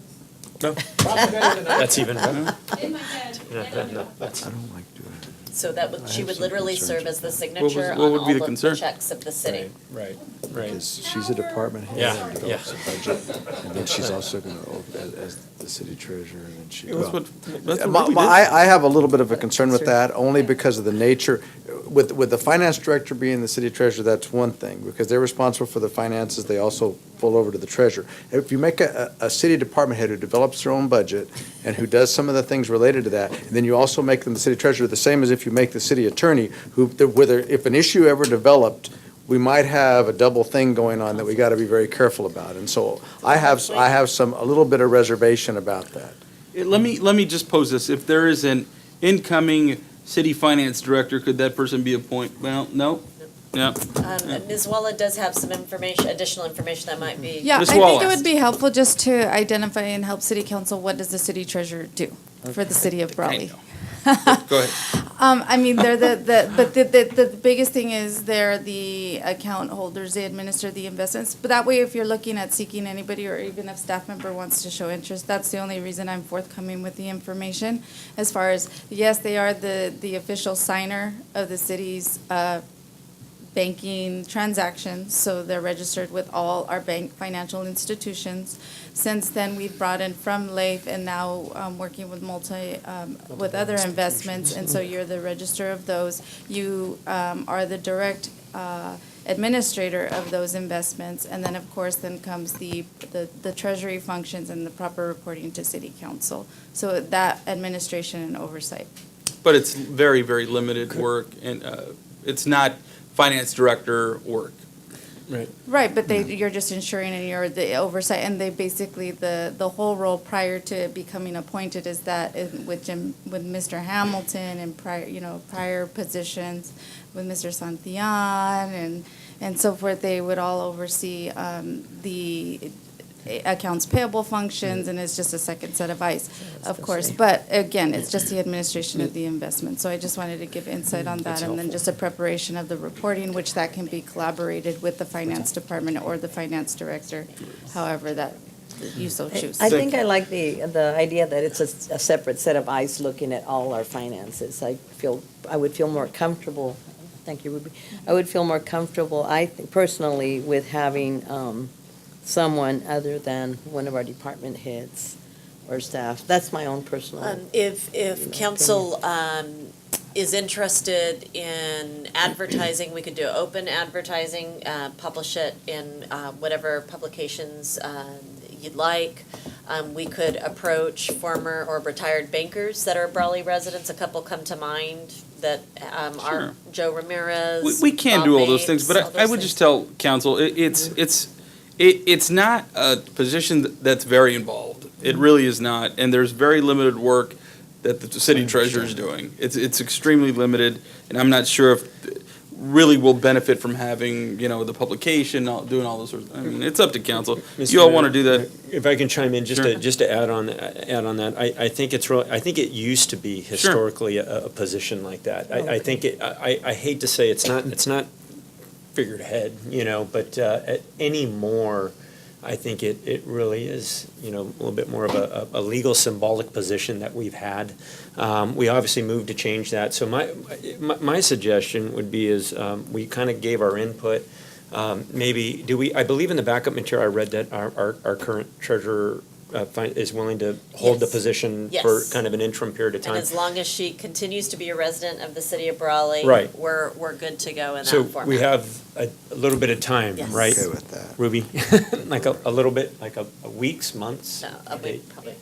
this. That's even better. In my head. Yeah, and that's. I don't like doing it. So that would, she would literally serve as the signature on what would be all the of concern? the checks of the city. Right. Because she's a department head Yeah, and develops a budget, and then she's also going to, as the city treasurer, and then she. That's what Ruby did. I have a little bit of a concern with that, only because of the nature, with the finance director being the city treasurer, that's one thing, because they're responsible for the finances, they also fall over to the treasurer. If you make a city department head who develops their own budget and who does some of the things related to that, and then you also make them the city treasurer, the same as if you make the city attorney, who, whether, if an issue ever developed, we might have a double thing going on that we got to be very careful about. And so I have a little bit of reservation about that. Let me just pose this. If there is an incoming city finance director, could that person be appointed? Well, no? Yeah. Ms. Walla does have some information, additional information that might be. Yeah, I Ms. think Wallace. it would be helpful just to identify and help city council, what does the city treasurer do for the city of Brawley? Go ahead. I mean, they're but the biggest thing is they're the account holders, they administer the investments. But that way, if you're looking at seeking anybody, or even if staff member wants to show interest, that's the only reason I'm forthcoming with the information. As far as, yes, they are the official signer of the city's banking transactions, so they're registered with all our bank financial institutions. Since then, we've brought in from LAIF and now working with with other investments, and so you're the register of those. You are the direct administrator of those investments, and then, of course, then comes the treasury functions and the proper reporting to city council. So that administration and oversight. But it's very, very limited work, and it's not finance director work. Right. Right, but you're just ensuring and you're the oversight, and they basically, the whole role prior to becoming appointed is that with Mr. Hamilton and prior positions with Mr. Santillan and so forth, they would all oversee the accounts payable functions, and it's just a second set of eyes, of course. But again, it's just the administration of the investment. So I just wanted to give insight on that, and then just a preparation of the reporting, which that can be collaborated with the finance department or the finance director, however that you so choose. I think I like the idea that it's a separate set of eyes looking at all our finances. I would feel more comfortable, thank you, Ruby. I would feel more comfortable, I think personally, with having someone other than one of our department heads or staff. That's my own personal. If council is interested in advertising, we could do open advertising, publish it in whatever publications you'd like. We could approach former or retired bankers that are Brawley residents. A couple come to mind that are Joe Ramirez. We can Bob do all those Bates, things, but I would just tell council, it's not a position that's very involved. It really is not, and there's very limited work that the city treasurer is doing. It's extremely limited, and I'm not sure if really will benefit from having, the publication, doing all those sorts of, I mean, it's up to council. Mr. You all Mayor, want to do that? If I can chime in, Sure. just to add on that, I think I think it used to be historically a position like that. I think I hate to say it's not figured ahead, but anymore, I think it really is, a little bit more of a legal symbolic position that we've had. We obviously moved to change that. So my suggestion would be is we kind of gave our input. Maybe I believe in the backup material, I read that our current treasurer is willing to hold the position for kind of an interim period of time. And as long as she continues to be a resident of the city of Brawley, Right. we're good to go in that So format. we have a little bit of time, Yes. right? Okay with that. Ruby, like a little bit, like a weeks, months? No, a week, probably.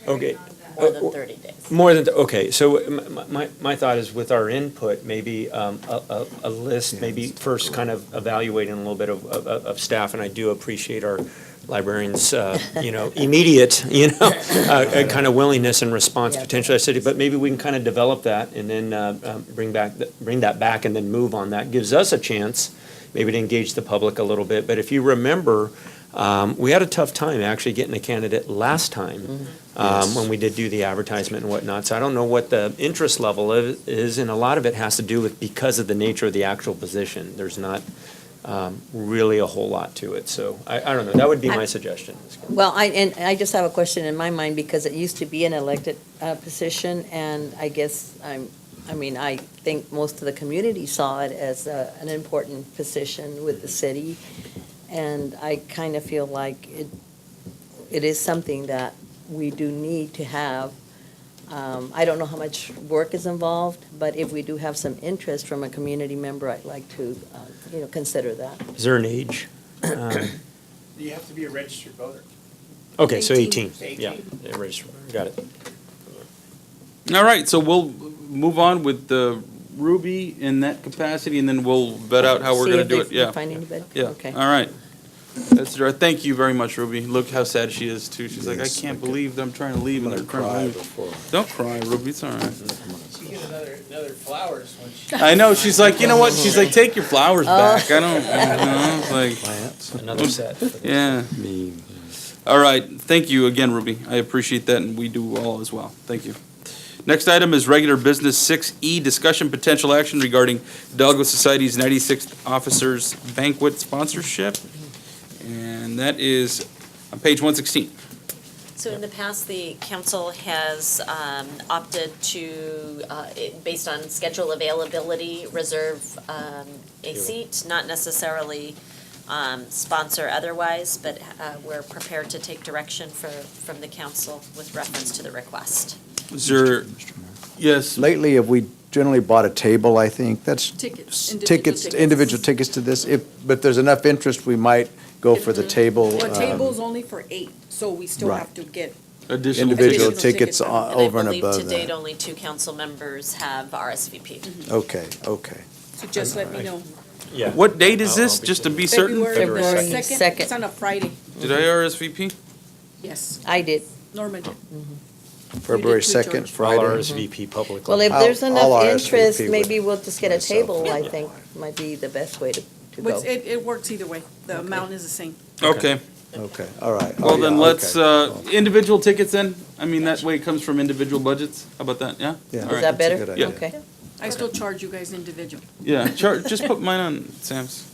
Okay. More than 30 days. More than, okay, so my thought is with our input, maybe a list, maybe first kind of evaluating a little bit of staff, and I do appreciate our librarians, immediate, kind of willingness and response potentially to the city, but maybe we can kind of develop that and then bring that back and then move on. That gives us a chance maybe to engage the public a little bit, but if you remember, we had a tough time actually getting a candidate last time when we did do the advertisement and whatnot. So I don't know what the interest level is, and a lot of it has to do with because of the nature of the actual position. There's not really a whole lot to it. So I don't know, that would be my suggestion. Well, I just have a question in my mind, because it used to be an elected position, and I guess I think most of the community saw it as an important position with the city, and I kind of feel like it is something that we do need to have. I don't know how much work is involved, but if we do have some interest from a community member, I'd like to, consider that. Is there an age? You have to be a registered voter. Okay, so 18. 18. Yeah, registered. Got it. All right, so we'll move on with Ruby in that capacity, and then we'll vet out how we're See going if to do they it. Yeah. find anybody? Yeah. Okay. All right. Thank you very much, Ruby. Look how sad she is, too. She's like, I can't believe that I'm trying to leave and they're trying to leave. Don't cry, Ruby. It's all right. She get another flowers when she. I know. She's like, you know what? She's like, take your flowers back. I don't, like. Another set. Yeah. All right. Thank you again, Ruby. I appreciate that, and we do all as well. Thank you. Next item is regular business 6E, discussion potential action regarding Hidalgo Society's 96th Officers Banquet sponsorship. And that is on page 116. So in the past, the council has opted to, based on schedule availability, reserve a seat, not necessarily sponsor otherwise, but we're prepared to take direction from the council with reference to the request. Is there, yes? Lately, have we generally bought a table, I think? That's Tickets, individual tickets to this. But if there's enough interest, we might go for the table. Well, table's only for 8, so we still Right. have to get. Individual tickets And over and I above believe to date, that. only 2 council members have RSVP'd. Okay. So just let me know. Yeah. What date is this, just to be certain? February February 2nd. 2nd. It's on a Friday. Did I RSVP? Yes, I did. Norman did. February too, 2nd, George. I'll Friday. RSVP publicly. Well, if I'll- there's I'll enough RSVP interest, with maybe we'll just get a myself. table, I think, might be the best way to But go. it works either way. The amount is the same. Okay. Okay, all right. Well, Oh, then yeah, let's, okay. individual tickets then? I mean, that way it comes from individual budgets. How about that? Yeah? Yeah, All Is right. that better? good idea. Okay. I still charge you guys individual. Yeah, just put mine on Sam's.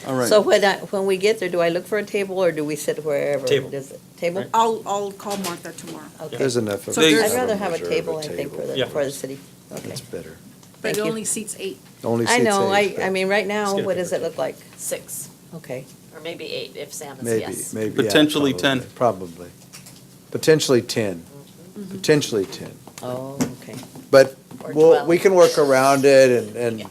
All right. So when we get there, do I look for a table, or do we sit wherever? Table. Table? I'll call Martha tomorrow. Okay. There's enough. of So us there's- to I'd rather have a reserve table, I think, for Yeah. the city. Okay. That's better. But Thank it you. only seats 8. Only I seats know, eight, I mean, right now, Let's get a what does bigger it look like? 6, Okay. or maybe 8 if Sam is Maybe, yes. maybe. yeah, Potentially probably, 10. Probably. Potentially 10. Potentially 10. Oh, okay. But Or we 12. can work around it, and,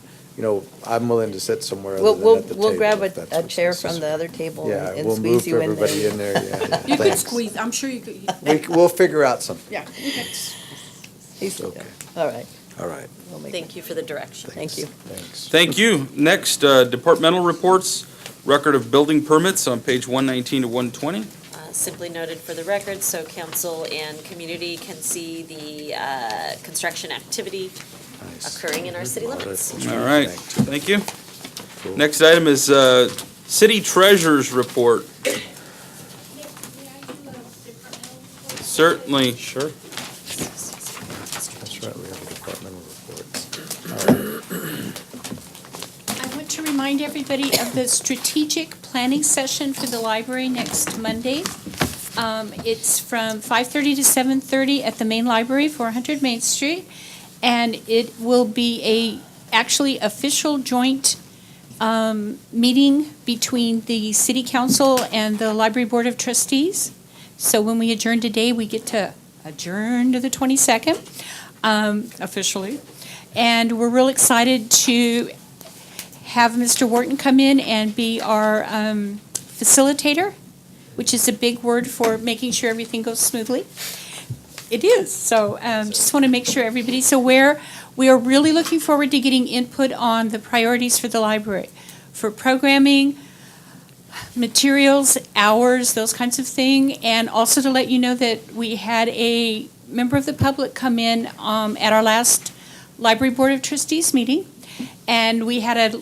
I'm willing to sit somewhere other than at the table. We'll grab if that's a what's chair from the necessary. other table Yeah, and we'll move squeeze you in everybody in there. there, yeah. You could Thanks. squeeze, I'm sure you could. We'll figure out something. Yeah, okay. Okay. All right. All right. We'll make Thank you for the direction. Thank you. Thanks. Thank you. Next, departmental reports, record of building permits on page 119 to 120. Simply noted for the record, so council and community can see the construction activity occurring in our city limits. All right, thank you. Next item is city treasurer's report. Certainly. Sure. That's right, we have a departmental reports. I want to remind everybody of the strategic planning session for the library next Monday. It's from 5:30 to 7:30 at the main library, 400 Main Street. And it will be actually official joint meeting between the city council and the library board of trustees. So when we adjourn today, we get to adjourn to the 22nd, officially. And we're real excited to have Mr. Wharton come in and be our facilitator, which is a big word for making sure everything goes smoothly. It is. So just want to make sure everybody, so we are really looking forward to getting input on the priorities for the library, for programming, materials, hours, those kinds of things, and also to let you know that we had a member of the public come in at our last Library Board of Trustees meeting, and we had a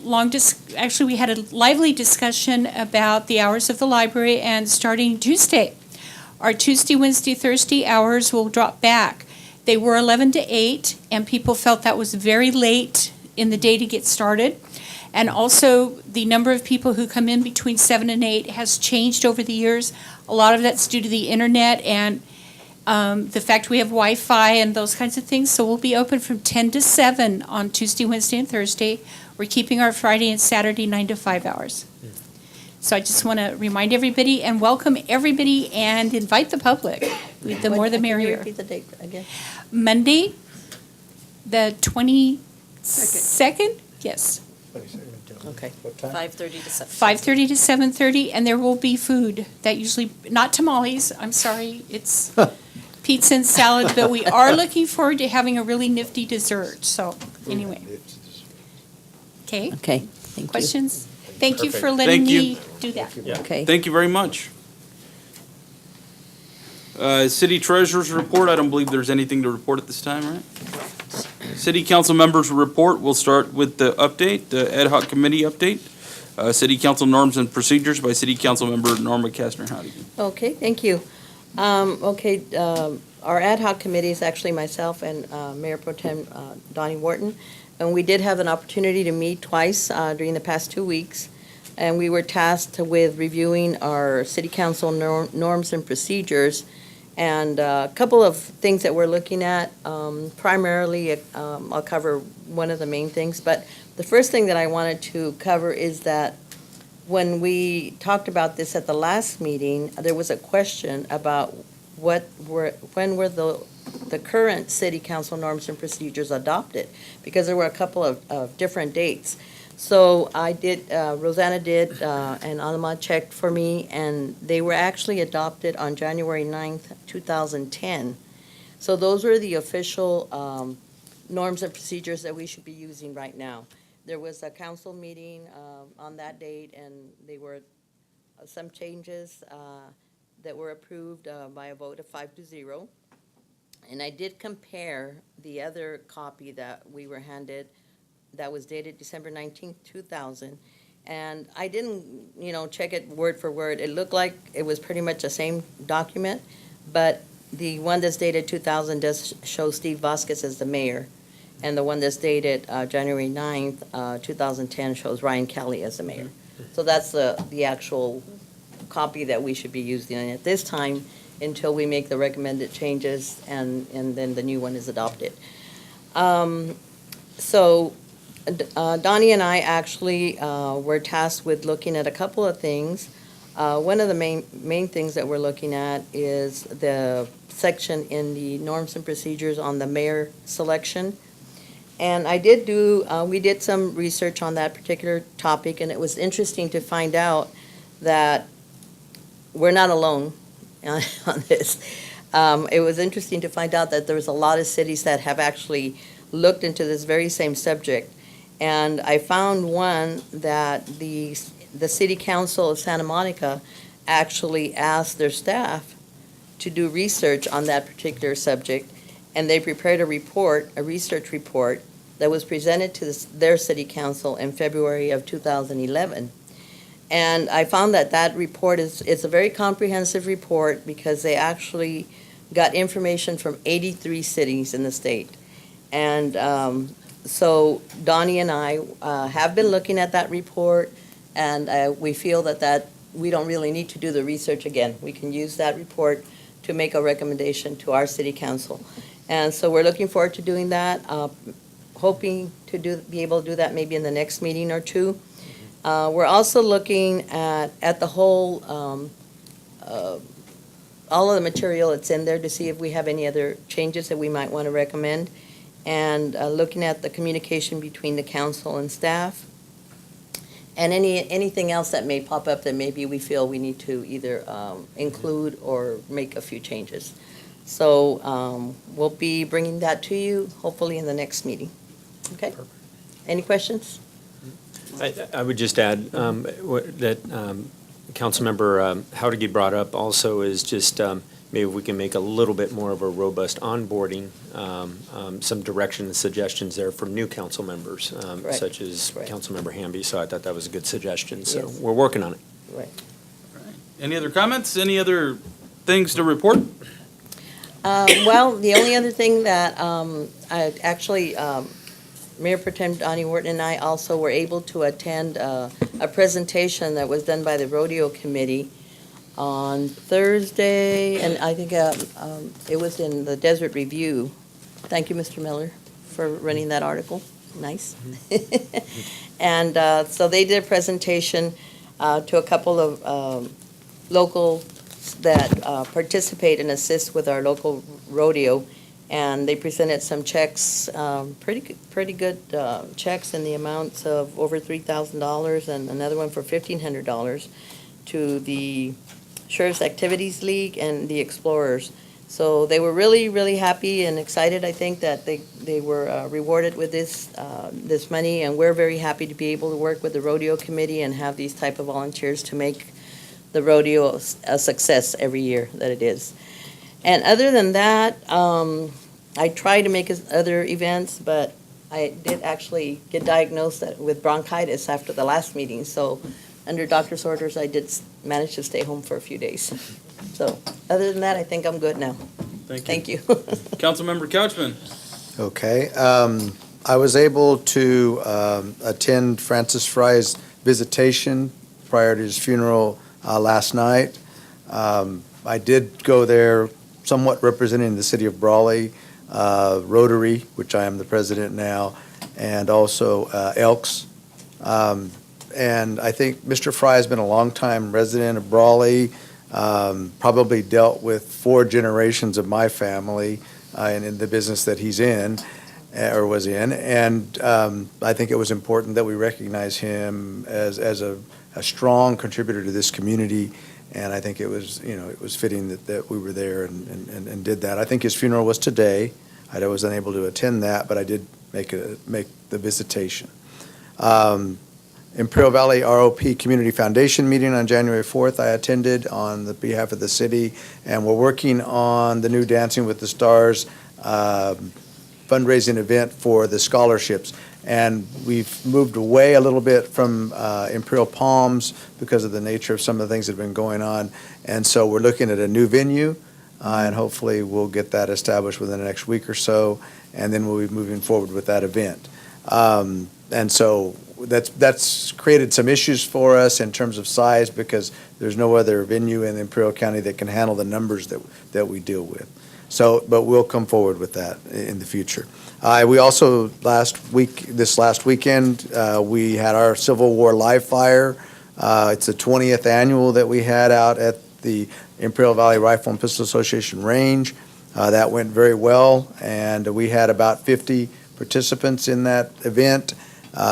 we had a lively discussion about the hours of the library, and starting Tuesday, our Tuesday, Wednesday, Thursday hours will drop back. They were 11 to 8, and people felt that was very late in the day to get started. And also, the number of people who come in between 7 and 8 has changed over the years. A lot of that's due to the internet and the fact we have Wi-Fi and those kinds of things. So we'll be open from 10 to 7 on Tuesday, Wednesday, and Thursday. We're keeping our Friday and Saturday 9 to 5 hours. So I just want to remind everybody and welcome everybody and invite the public. The more the merrier. Can you repeat the date again? Monday, the 22nd? Yes. Okay. 5:30 to 7. 5:30 to 7:30, and there will be food. That usually, not tamales, I'm sorry, it's pizza and salad, but we are looking forward to having a really nifty dessert, so, anyway. Okay? Okay, thank you. Questions? Thank you for Perfect. letting Thank you. me do that. Okay. Thank you very much. City Treasurer's report, I don't believe there's anything to report at this time, right? City Council members' report, we'll start with the update, the ad hoc committee update. City Council norms and procedures by City Council member Norma Kastner-Howdy. Okay, thank you. Our ad hoc committee is actually myself and Mayor Pro Tem Donnie Wharton. And we did have an opportunity to meet twice during the past 2 weeks. And we were tasked with reviewing our city council norms and procedures. And a couple of things that we're looking at, primarily, I'll cover one of the main things. But the first thing that I wanted to cover is that when we talked about this at the last meeting, there was a question about when were the current city council norms and procedures adopted, because there were a couple of different dates. So I did, Rosanna did, and Alma checked for me, and they were actually adopted on January 9th, 2010. So those were the official norms and procedures that we should be using right now. There was a council meeting on that date, and there were some changes that were approved by a vote of 5-0. And I did compare the other copy that we were handed that was dated December 19th, 2000. And I didn't, check it word for word. It looked like it was pretty much the same document, but the one that's dated 2000 does show Steve Vasquez as the mayor. And the one that's dated January 9th, 2010 shows Ryan Kelly as the mayor. So that's the actual copy that we should be using at this time until we make the recommended changes and then the new one is adopted. So Donnie and I actually were tasked with looking at a couple of things. One of the main things that we're looking at is the section in the norms and procedures on the mayor selection. And we did some research on that particular topic, and it was interesting to find out that we're not alone on this. It was interesting to find out that there's a lot of cities that have actually looked into this very same subject. And I found one that the City Council of Santa Monica actually asked their staff to do research on that particular subject, and they prepared a research report that was presented to their city council in February of 2011. And I found that report is a very comprehensive report because they actually got information from 83 cities in the state. And so Donnie and I have been looking at that report, and we feel that we don't really need to do the research again. We can use that report to make a recommendation to our city council. And so we're looking forward to doing that, hoping to be able to do that maybe in the next meeting or two. We're also looking at the whole, all of the material that's in there to see if we have any other changes that we might want to recommend, and looking at the communication between the council and staff, and anything else that may pop up that maybe we feel we need to either include or make a few changes. So we'll be bringing that to you hopefully in the next meeting. Okay? Any questions? I would just add that Councilmember Howdy brought up also is just maybe we can make a little bit more of a robust onboarding, some direction and suggestions there for new council members, such as Councilmember Hamby. So I thought that was a good suggestion. So we're working on it. Right. Any other comments? Any other things to report? Well, the only other thing that I actually Mayor Pro Tem Donnie Wharton and I also were able to attend a presentation that was done by the Rodeo Committee on Thursday, and I think it was in the Desert Review. Thank you, Mr. Miller, for running that article. Nice. And so they did a presentation to a couple of local that participate and assist with our local rodeo, and they presented some checks, pretty good checks in the amounts of over $3,000 and another one for $1,500 to the Sheriff's Activities League and the Explorers. So they were really, really happy and excited, I think, that they were rewarded with this money, and we're very happy to be able to work with the Rodeo Committee and have these type of volunteers to make the rodeo a success every year that it is. And other than that, I try to make other events, but I did actually get diagnosed with bronchitis after the last meeting, so under doctor's orders, I did manage to stay home for a few days. So, other than that, I think I'm good now. Thank you. Councilmember Couchman. Okay. I was able to attend Francis Fry's visitation prior to his funeral last night. I did go there somewhat representing the city of Brawley, Rotary, which I am the president now, and also Elks. And I think Mr. Fry has been a longtime resident of Brawley, probably dealt with 4 generations of my family and in the business that he's in or was in. And I think it was important that we recognize him as a strong contributor to this community. And I think it was, it was fitting that we were there and did that. I think his funeral was today. I was unable to attend that, but I did make the visitation. Imperial Valley ROP Community Foundation meeting on January 4th I attended on the behalf of the city, and we're working on the new Dancing with the Stars fundraising event for the scholarships. And we've moved away a little bit from Imperial Palms because of the nature of some of the things that have been going on. And so we're looking at a new venue, and hopefully we'll get that established within the next week or so, and then we'll be moving forward with that event. And so that's created some issues for us in terms of size because there's no other venue in Imperial County that can handle the numbers that we deal with. So, but we'll come forward with that in the future. We also, this last weekend, we had our Civil War live fire. It's the 20th annual that we had out at the Imperial Valley Rifle and Pistol Association range. That went very well, and we had about 50 participants in that event.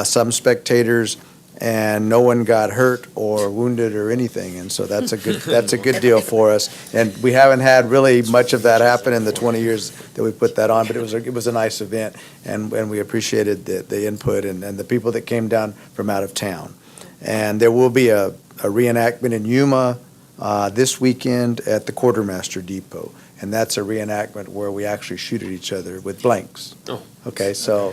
Some spectators, and no one got hurt or wounded or anything, and so that's a good deal for us. And we haven't had really much of that happen in the 20 years that we put that on, but it was a nice event, and we appreciated the input and the people that came down from out of town. And there will be a reenactment in Yuma this weekend at the Quartermaster Depot. And that's a reenactment where we actually shoot at each other with blanks. Oh. Okay, so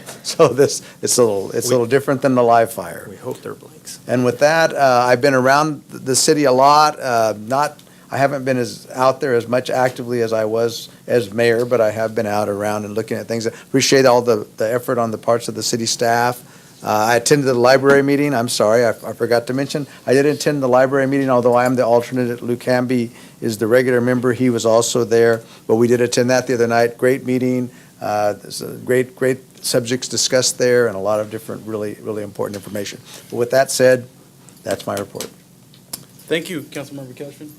this it's a little different than the live fire. We hope they're blanks. And with that, I've been around the city a lot. I haven't been out there as much actively as I was as mayor, but I have been out around and looking at things. I appreciate all the effort on the parts of the city staff. I attended the library meeting. I'm sorry, I forgot to mention. I did attend the library meeting, although I am the alternate. Luke Hamby is the regular member. He was also there, but we did attend that the other night. Great meeting. There's great subjects discussed there and a lot of different really, really important information. But with that said, that's my report. Thank you, Councilmember Cashman.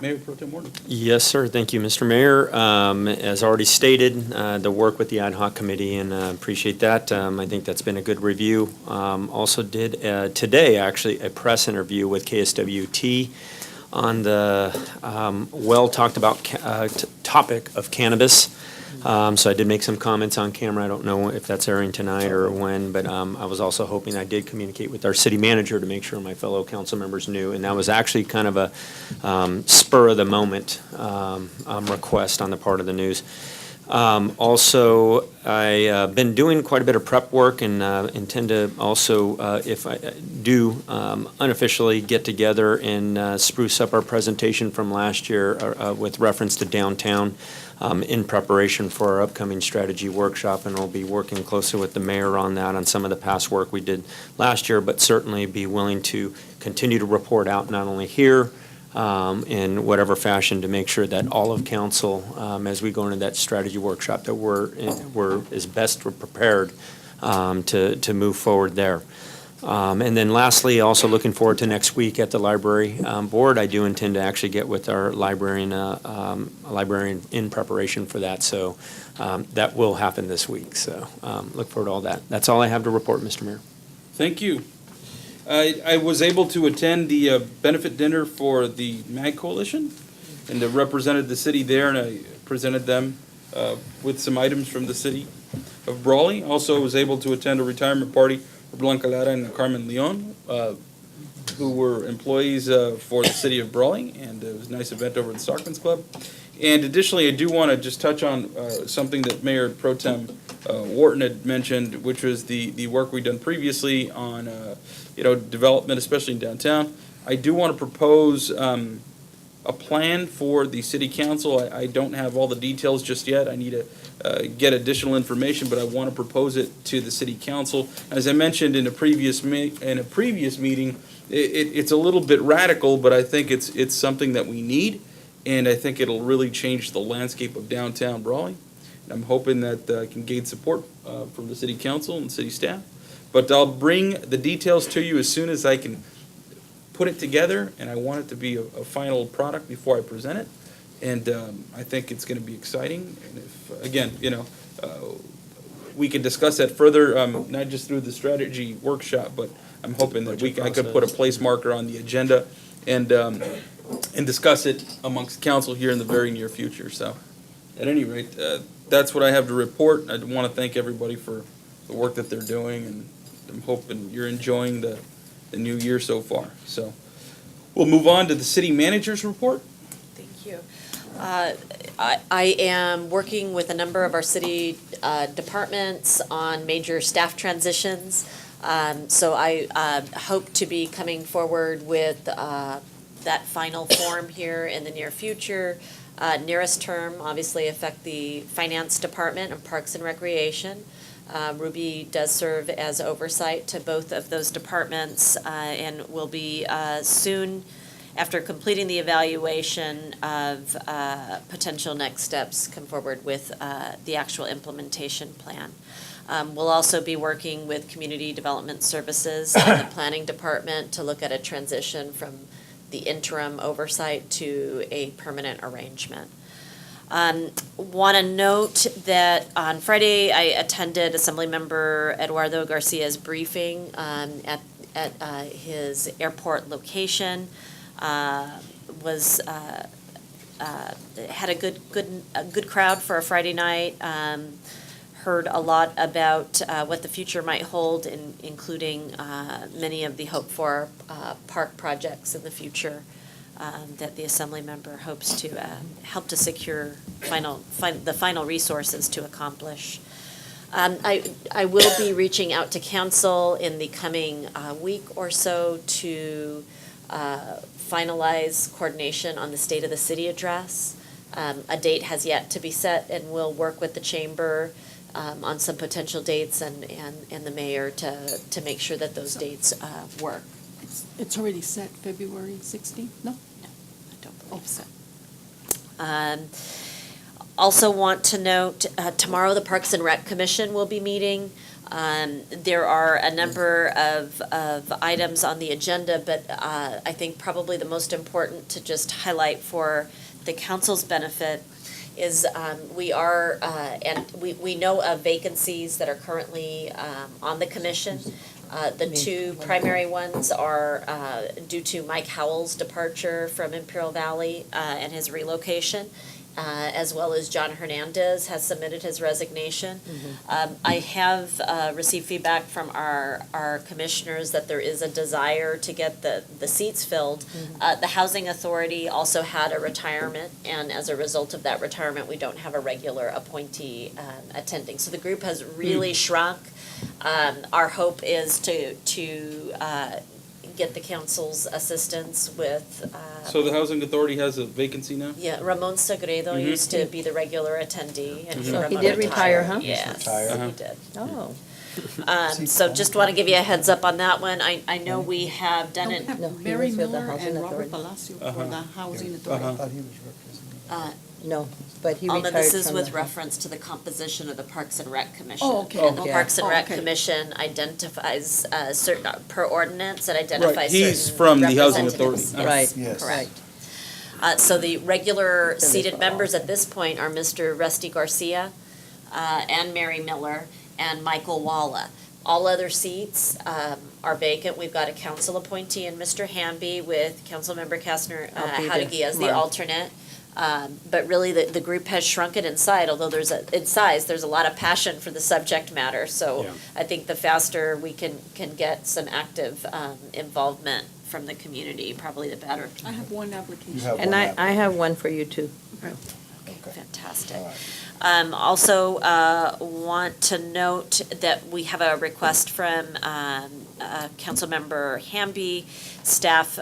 Mayor Pro Tem Wharton. Yes, sir. Thank you, Mr. Mayor. As already stated, the work with the ad hoc committee, and appreciate that. I think that's been a good review. Also did today, actually, a press interview with KSWT on the well-talked-about topic of cannabis. So I did make some comments on camera. I don't know if that's airing tonight or when, but I was also hoping I did communicate with our city manager to make sure my fellow council members knew. And that was actually kind of a spur-of-the-moment request on the part of the news. Also, I've been doing quite a bit of prep work and intend to also, if I do unofficially get together and spruce up our presentation from last year with reference to downtown in preparation for our upcoming strategy workshop, and we'll be working closely with the mayor on that, on some of the past work we did last year, but certainly be willing to continue to report out not only here, in whatever fashion, to make sure that all of council, as we go into that strategy workshop, that we're as best prepared to move forward there. And then lastly, also looking forward to next week at the library board. I do intend to actually get with our librarian in preparation for that. So that will happen this week. So look forward to all that. That's all I have to report, Mr. Mayor. Thank you. I was able to attend the benefit dinner for the MAG Coalition, and I represented the city there, and I presented them with some items from the city of Brawley. Also was able to attend a retirement party for Blanca Lara and Carmen Leon, who were employees for the city of Brawley, and it was a nice event over at the Stockman's Club. And additionally, I do want to just touch on something that Mayor Pro Tem Wharton had mentioned, which was the work we've done previously on development, especially in downtown. I do want to propose a plan for the city council. I don't have all the details just yet. I need to get additional information, but I want to propose it to the city council. As I mentioned in a previous meeting, it's a little bit radical, but I think it's something that we need, and I think it'll really change the landscape of downtown Brawley. And I'm hoping that I can gain support from the city council and city staff. But I'll bring the details to you as soon as I can put it together, and I want it to be a final product before I present it. And I think it's going to be exciting. And if, again, we can discuss that further, not just through the strategy workshop, but I'm hoping that I could put a place marker on the agenda and discuss it amongst council here in the very near future. So, at any rate, that's what I have to report. I want to thank everybody for the work that they're doing, and I'm hoping you're enjoying the new year so far. So, we'll move on to the city manager's report. Thank you. I am working with a number of our city departments on major staff transitions. So I hope to be coming forward with that final form here in the near future. Nearest term, obviously, affect the finance department and parks and recreation. Ruby does serve as oversight to both of those departments and will be soon, after completing the evaluation of potential next steps, come forward with the actual implementation plan. We'll also be working with Community Development Services and the Planning Department to look at a transition from the interim oversight to a permanent arrangement. Want to note that on Friday I attended Assemblymember Eduardo Garcia's briefing at his airport location. Was had a good crowd for a Friday night. Heard a lot about what the future might hold, including many of the hoped for park projects in the future that the Assembly member hopes to help to secure the final resources to accomplish. I will be reaching out to council in the coming week or so to finalize coordination on the State of the City address. A date has yet to be set, and we'll work with the chamber on some potential dates and the mayor to make sure that those dates work. It's already set, February 16th? No? No, I don't believe so. Also want to note, tomorrow the Parks and Rec Commission will be meeting. There are a number of items on the agenda, but I think probably the most important to just highlight for the council's benefit is we know of vacancies that are currently on the commission. The two primary ones are due to Mike Howell's departure from Imperial Valley and his relocation. as well as John Hernandez has submitted his resignation. I have received feedback from our commissioners that there is a desire to get the seats filled. The Housing Authority also had a retirement, and as a result of that retirement, we don't have a regular appointee attending. So the group has really shrunk. Our hope is to get the council's assistance with. So the Housing Authority has a vacancy now? Yeah, Ramon Sagredo used to be the regular attendee, and So Ramon he did retire, huh? Yes, Uh-huh. he did. Oh. So just want to give you a heads up on that one. I know we have done it. No, he Mary was with the Miller Housing and Robert Authority. Palacio for Uh-huh. the Housing Authority. No, but he Alma, retired this is from with the- reference to the composition of the Parks and Rec Commission. Oh, okay. And the Okay. Parks and Rec Okay. Commission identifies certain, per ordinance, it identifies certain He's from the Housing Authority. representatives. Right. Yes, correct. So the regular seated members at this point are Mr. Rusty Garcia, and Mary Miller, and Michael Walla. All other seats are vacant. We've got a council appointee in Mr. Hamby with Councilmember Kastner I'll be there Howdy as the tomorrow. alternate. But really, the group has shrunken in size, although in size, there's a lot of passion for the subject matter. So Yeah. I think the faster we can get some active involvement from the community, probably the better. I have one application. And I have one for you too. Fantastic. Also, want to note that we have a request from Councilmember Hamby. Staff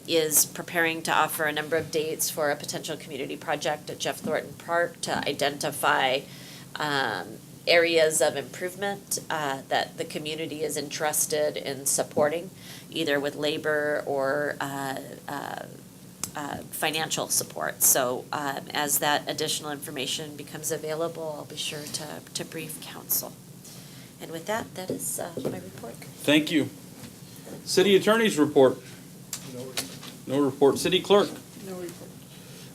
is preparing to offer a number of dates for a potential community project at Jeff Thornton Park to identify areas of improvement that the community is interested in supporting, either with labor or financial support. So as that additional information becomes available, I'll be sure to brief council. And with that, that is my report. Thank you. City Attorney's report. No report. City Clerk. No report.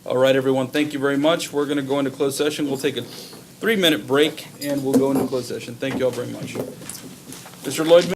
All right, everyone, thank you very much. We're going to go into closed session. We'll take a 3-minute break, and we'll go into closed session. Thank you all very much. Mr. Lloyd.